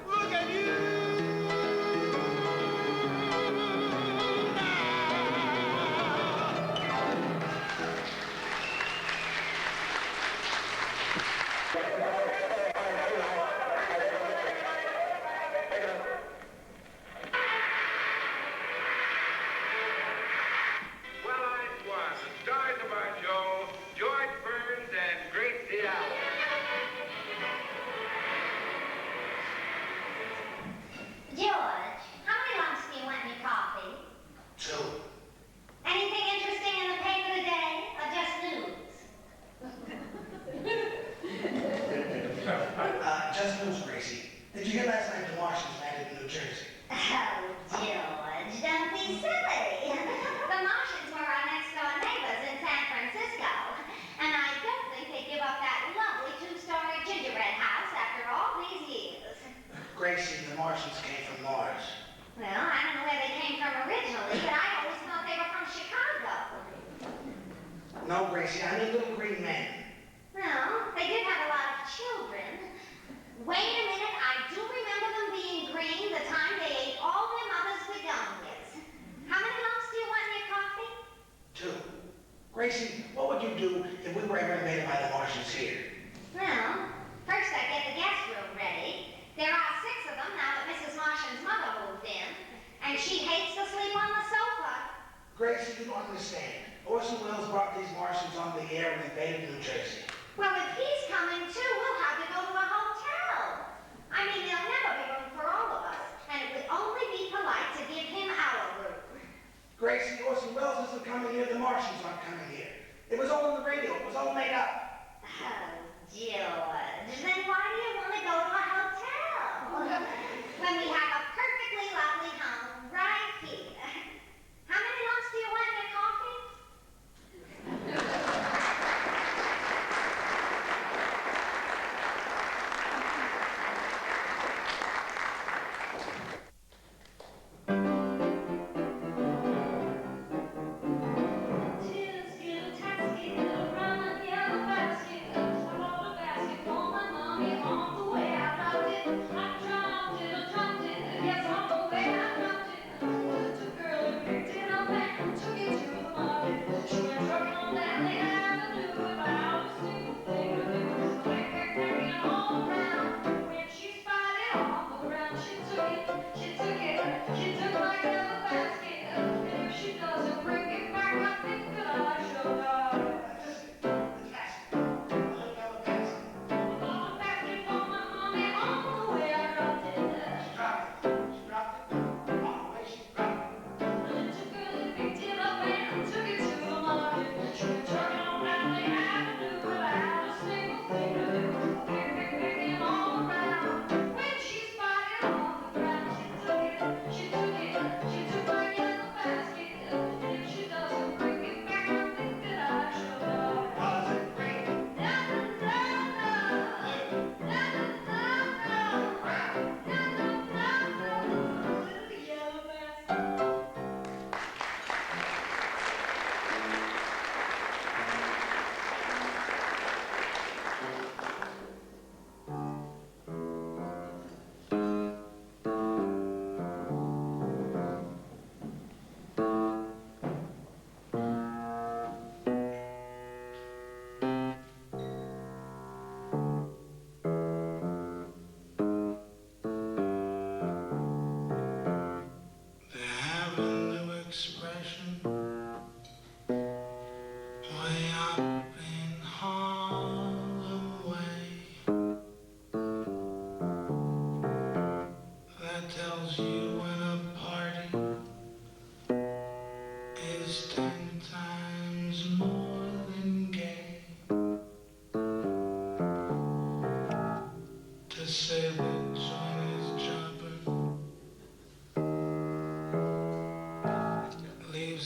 look at you Well, it was. The stars of our Joe, George Burns and Gracie Allen. George, how many lumps do you want in your coffee? 2. Anything interesting in the paper today, or just news? Just news, Gracie. Did you hear last night the Martians landed in New Jersey? Oh, George, don't be silly. The Martians were our next-door neighbors in San Francisco, and I don't think they give up that lovely 2-story gingerbread house after all these years. Gracie, the Martians came from Mars. Well, I don't know where they came from originally, but I always thought they were from Chicago. No, Gracie, I mean little green men. Well, they did have a lot of children. Wait a minute, I do remember them being green the time they ate all their mother's begonias. How many lumps do you want in your coffee? 2. Gracie, what would you do if we were ever invaded by the Martians here? Well, first I get the guest room ready. There are 6 of them now that Mrs. Martian's mother moved in, and she hates to sleep on the sofa. Gracie, you don't understand. Orson Welles brought these Martians on the air and invaded New Jersey. Well, if he's coming too, we'll have to go to a hotel. I mean, there'll never be room for all of us, and it would only be polite to give him our room. Gracie, Orson Welles isn't coming here. The Martians aren't coming here. It was all on the radio. It was all made up. Oh, George, then why do you want to go to a hotel? When we have a perfectly lovely home right here. How many lumps do you want in your coffee? Two, two, tasky, little run, yellow basket, a water basket.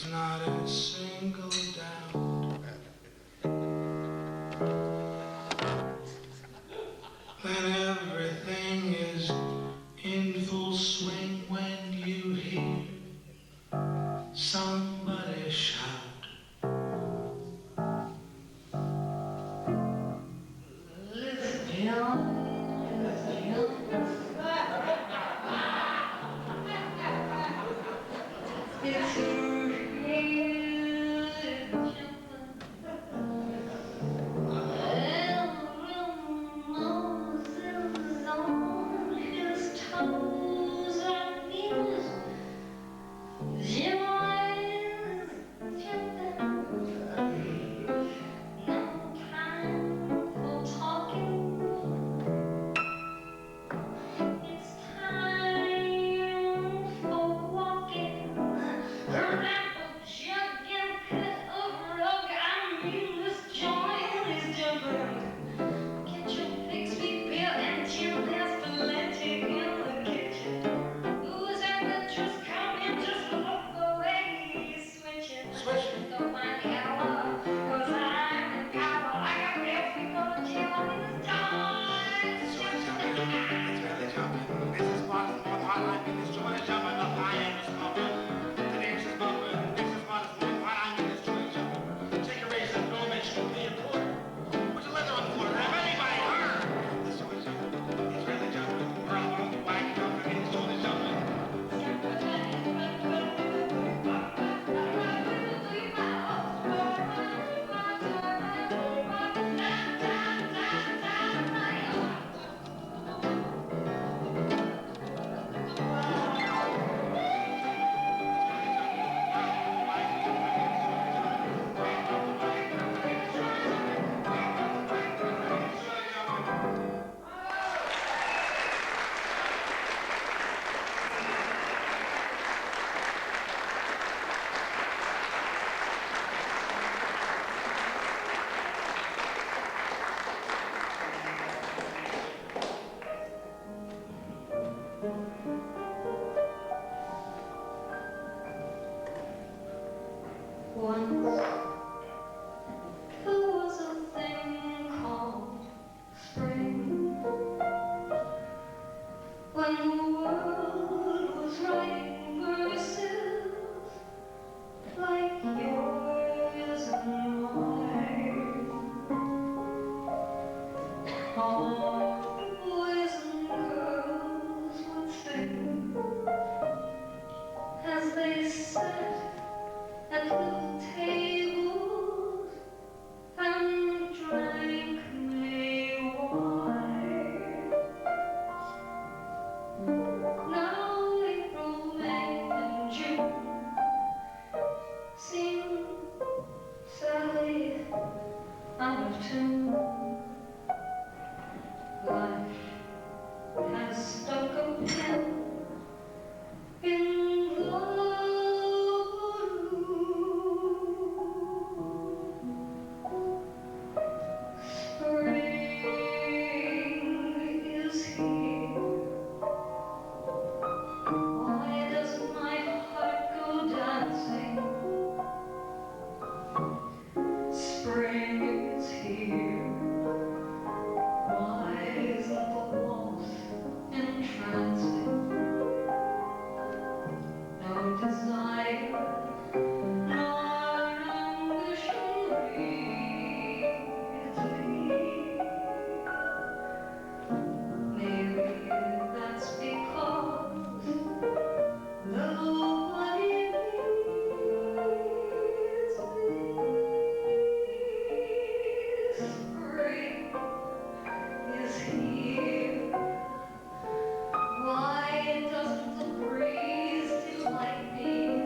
There's not a single doubt. When everything is in full swing, when you hear somebody shout. It's a real Moses on his toes and knees. Joys jumping. No time for talking. It's time for walking. Ramble, jugging, cut a rug. I mean, this joint is jumping. Get your pigs, feet, beer, and gin. There's plenty in the kitchen. Booze and the juice come in. Just look the way he's switching. Don't mind the hour, 'cause I'm in power. I got real people to chill on this joint. It's really jumping. This is part of the more hotline. This joint is jumping. The lion is pumping. The dance is bumping. This is part of the more hotline. This joint is jumping. Take a raise and go make sure you pay your quarter. Put your leather on the floor. Have anybody heard? This joint is jumping. It's really jumping. We're all on the white jumping. This joint is jumping. Once there was a thing called spring, when the world was writing verses like yours and mine. All boys and girls would sing as they sat at little tables and drank May wine. Now April, May, and June seem sadly out of tune. Life has stuck a pin in the Why doesn't the breeze delight me?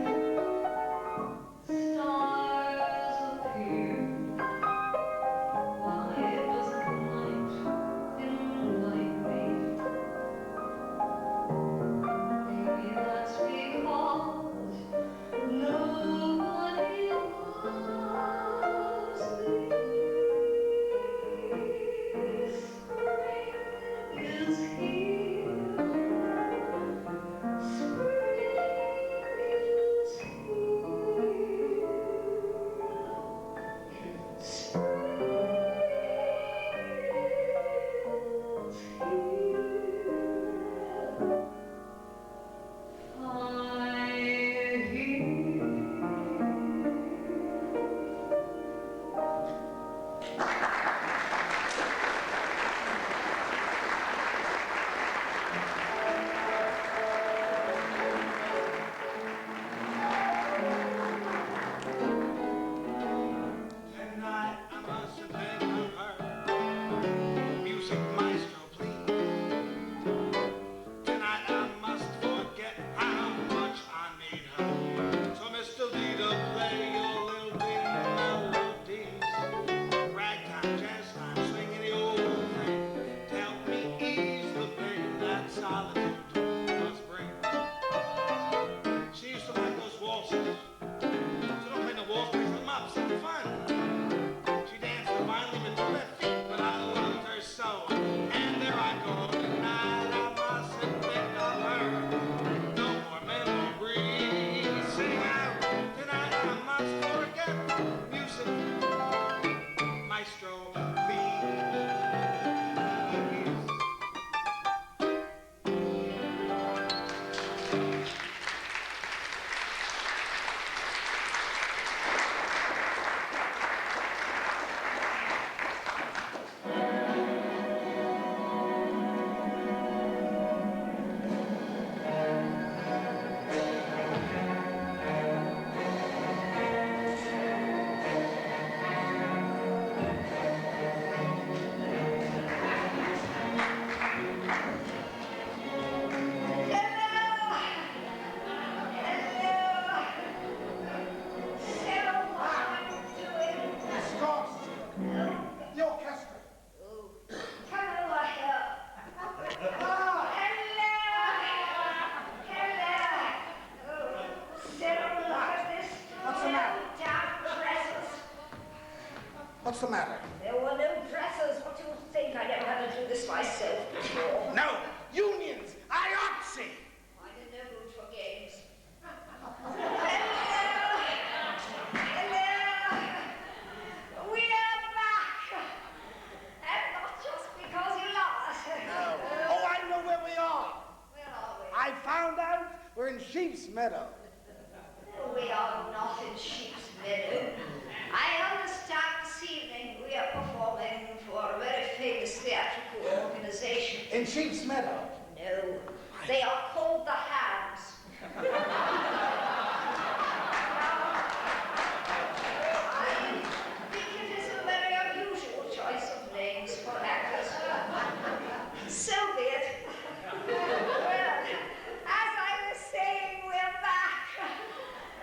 What's the matter? There were no dressers. What do you think? I never had to do this myself before. No, unions, IOTC. I didn't know who took games. Hello. We are back. And not just because you love us. No. Oh, I know where we are. Where are we? I found out we're in Sheep's Meadow. We are not in Sheep's Meadow. I understand this evening we are performing for a very famous theatrical organization. In Sheep's Meadow? No, they are called the Hams. I think it is a very unusual choice of names for actors. So be it. Well, as I was saying, we're back.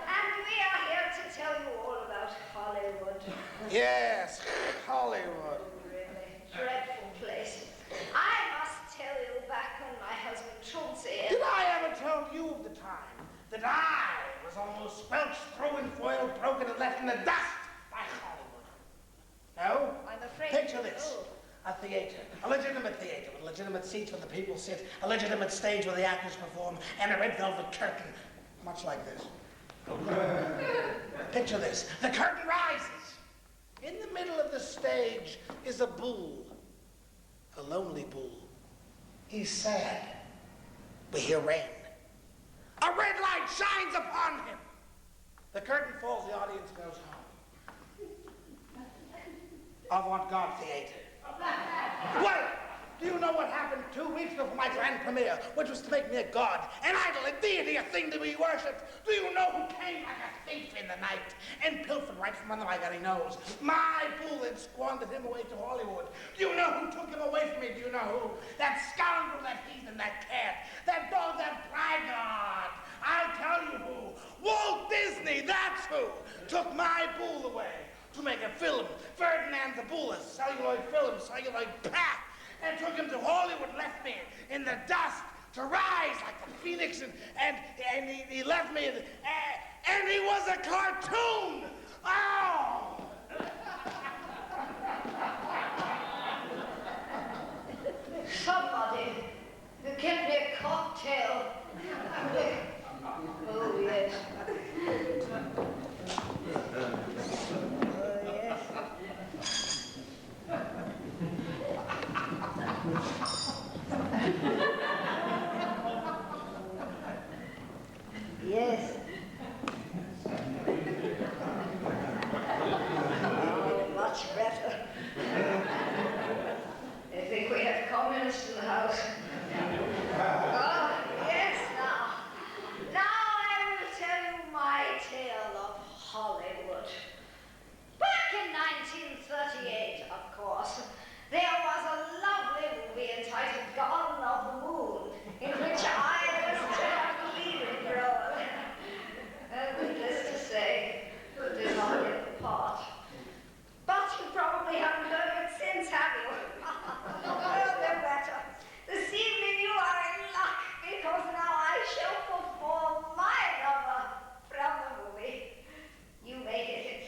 And we are here to tell you all about Hollywood. Yes, Hollywood. Really dreadful place. I must tell you, back when my husband Chauncey... Did I ever tell you of the time that I was almost squelched through and foiled, broken, and left in the dust by Hollywood? No? I'm afraid... Picture this. Oh. A theater, a legitimate theater with legitimate seats where the people sit, a legitimate stage where the actors perform, and a red velvet curtain, much like this. Picture this. The curtain rises. In the middle of the stage is a bull, a lonely bull. He's sad. We hear rain. A red light shines upon him. The curtain falls, the audience goes home. Avant-garde theater. Well, do you know what happened 2 weeks before my grand premiere, which was to make me a god, an idol, a deity, a thing to be worshipped? Do you know who came like a thief in the night and pilfered right from under my very nose? My fool had squandered him away to Hollywood. Do you know who took him away from me? Do you know who? That scoundrel, that heathen, that cat, that dog, that blackguard. I'll tell you who. Walt Disney, that's who, took my fool away to make a film, Ferdinand the Bull, a celluloid film, celluloid pack, and took him to Hollywood, left me in the dust to rise like the phoenix, and he left me, and he was a cartoon. Oh! Somebody get me a cocktail. Oh, yes. Yes. Oh, much better. I think we have communists in the house. Oh, yes, now. Now I will tell you my tale of Hollywood. Back in 1938, of course, there was a lovely movie entitled Garden of the Moon, in which I was the leading role. Needless to say, I did not get the part. But you probably haven't heard of it since, have you? Well, no matter. This evening you are in luck, because now I shall perform my number from the movie. You may hit it.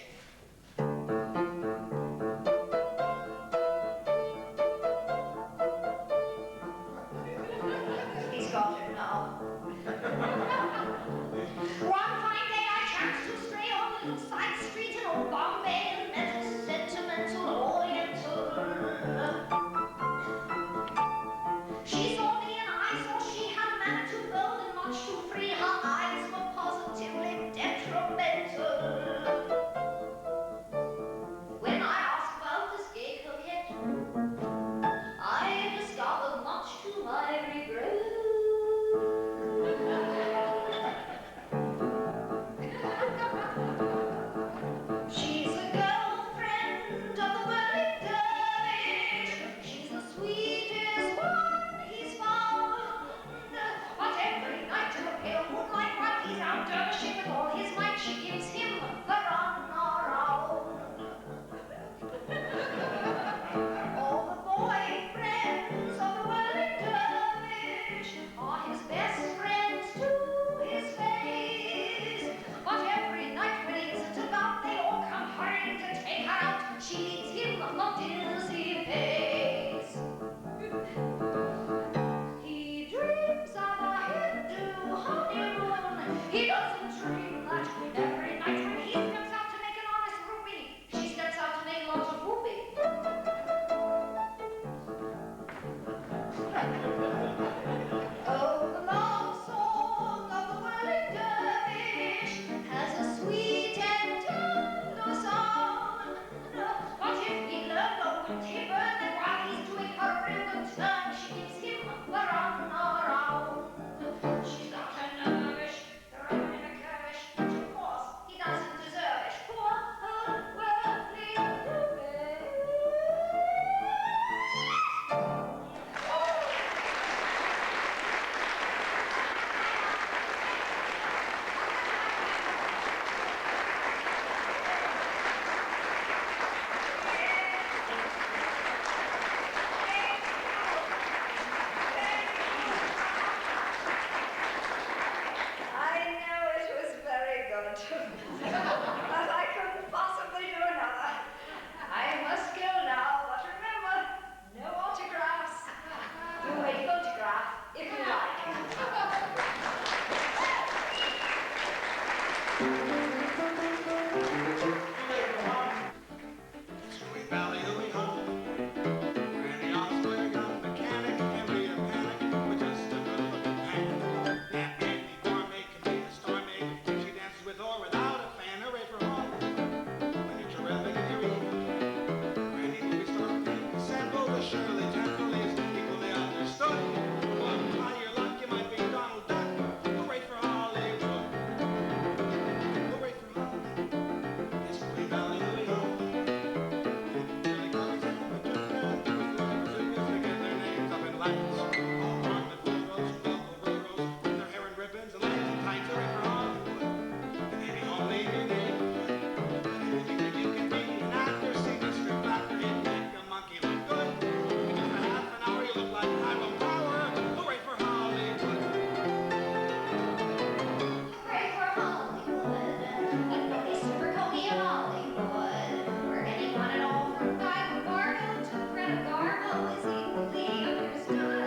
it. But I couldn't possibly do another. I must go now, but remember, no autographs. You may photograph if you like. Sweet Valley, Louie home. Randy Osborne, young mechanic, can be a panic with just a good-looking hand. That Andy Gourmet can be a stormy if she dances with or without a fan. Hooray for home. When you're terrific and you're evil. Randy movie star pink sample, the Shirley Temple is equally understood. One try your luck, you might be Donald Duck. Hooray for Hollywood. Hooray for Hollywood. It's Sweet Valley, Louie home. Hooray for Hollywood, like Billy Supercody in Hollywood, where anyone at all from Guy Lombardo to Greta Garbo is equally understood.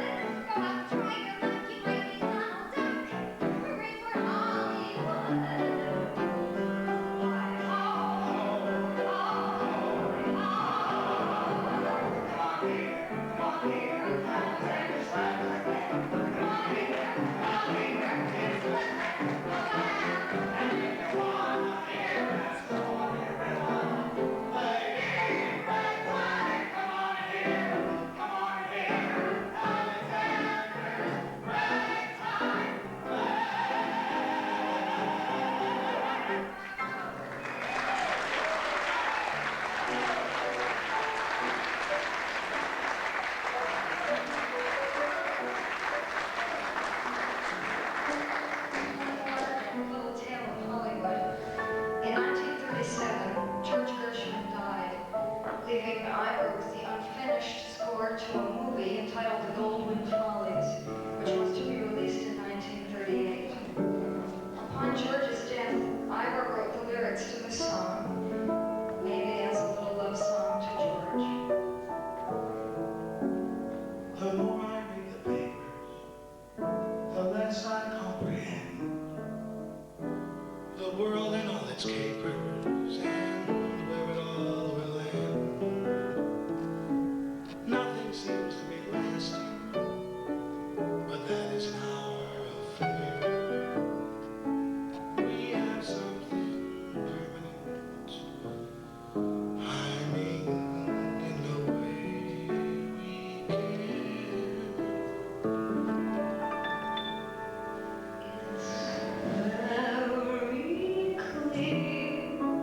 Go out and try your luck, you might be Donald Duck. Hooray for Hollywood. Little Tale of Hollywood. In 1937, George Gershwin died, leaving Ivor with the unfinished score to a movie entitled The Goldwyn Follies, which was to be released in 1938. Upon George's death, Ivor wrote the lyrics to the song, maybe as a little love song to George. The more I read the papers, the less I comprehend the world and all its capers and where it all will end. Nothing seems to be lasting, but that is our affair. We have something permanent. I mean, in the way we care. Very clear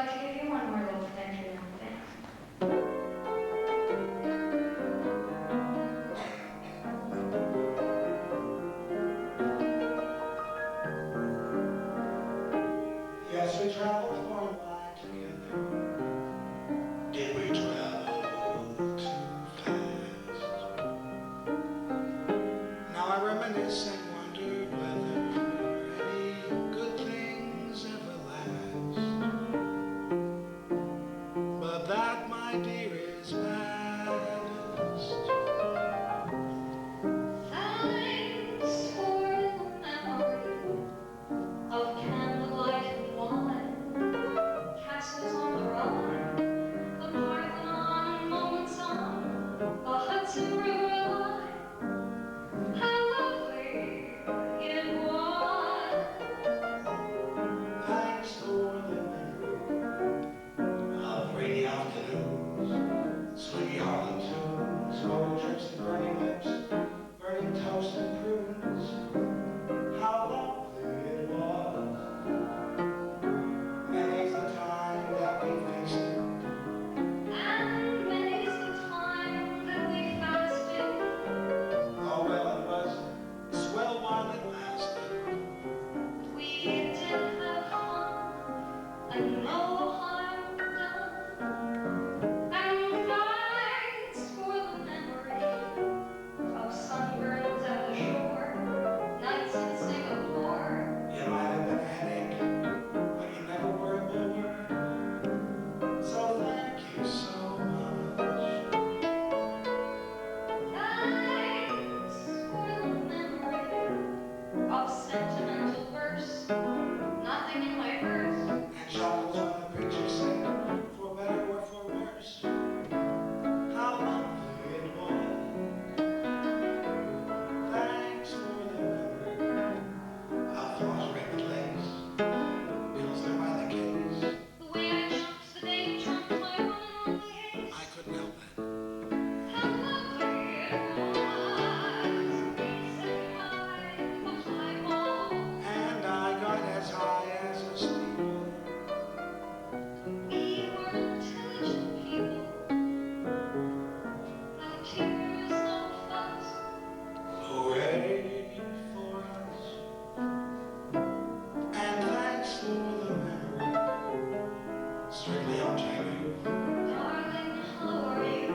like to give you one more little thank you. Thanks. Yes, we traveled far and wide together. Did we travel too fast? Now I reminisce and wonder whether any good things ever last. But that, my dear, is past. Thanks for the memory of candlelight and wine, castles on the Rhine, the Parthenon and moments on the Hudson River line. How lovely it was. Thanks for the memory of rainy afternoons, swingy Harlem tunes, road trips and burning lips, burning toast and prunes. How lovely it was. Many's the time that we faced it. And many's the time that we fasted. Oh well, it was swell while it lasted. We did have fun and no harm done. And thanks for the memory of sunburns at the shore, nights in Singapore. You might have been a headache, but you never were a bore. So thank you so much. Thanks for the memory of sentimental verse, nothing in my purse. And chuckles when the preacher said, for better or for worse. How lovely it was. Thanks for the memory of flowers red with lace, Pilsner by the case. The way I jumped the day you jumped my running on the haze. I couldn't help it. How lovely it was. Set high the high wall. And I got as high as a steeple. We were intelligent people. No tears, no fuss. Hooray for us. And thanks for the memory. Strictly on January. Darling, how are you?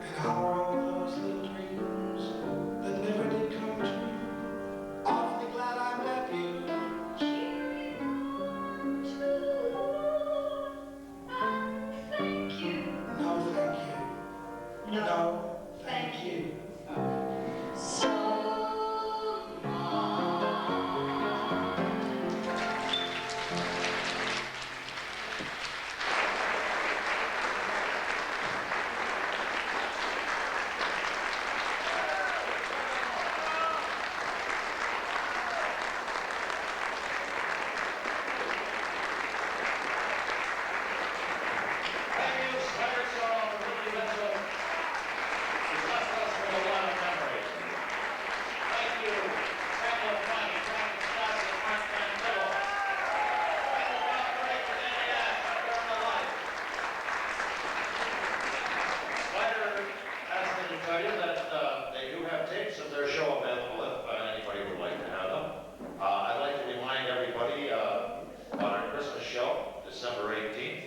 And how are all those little dreams that never did come true? Awfully glad I met you. Cheering on to and thank you. No, thank you. No, thank you. So Thank you, Sweater Song, Willie Mitchell. You left us with a lot of memories. Thank you, Samuel Funny, Frank Scott, and Mark Mantillo. Thank you, Bob Drake, and Andy Ash, for the life. Sweater asked me to tell you that they do have tapes of their show available if anybody would like to have them. I'd like to remind everybody about our Christmas show, December 18th.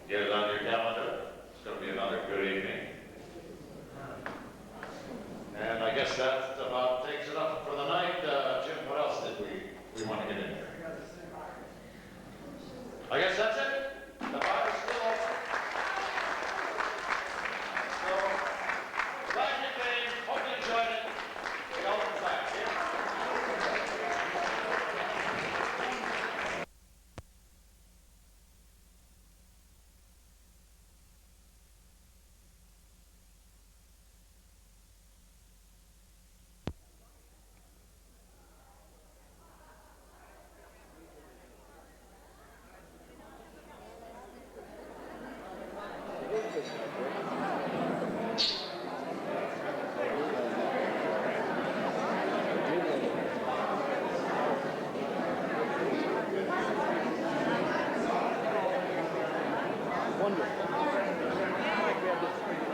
Get it on your calendar. It's going to be another good evening. And I guess that about takes it up for the night. Jim, what else did we want to get in here? I guess that's it. The bar is still open. So, glad you came. Hope you enjoyed it. We all come back. Wonderful. Grab this.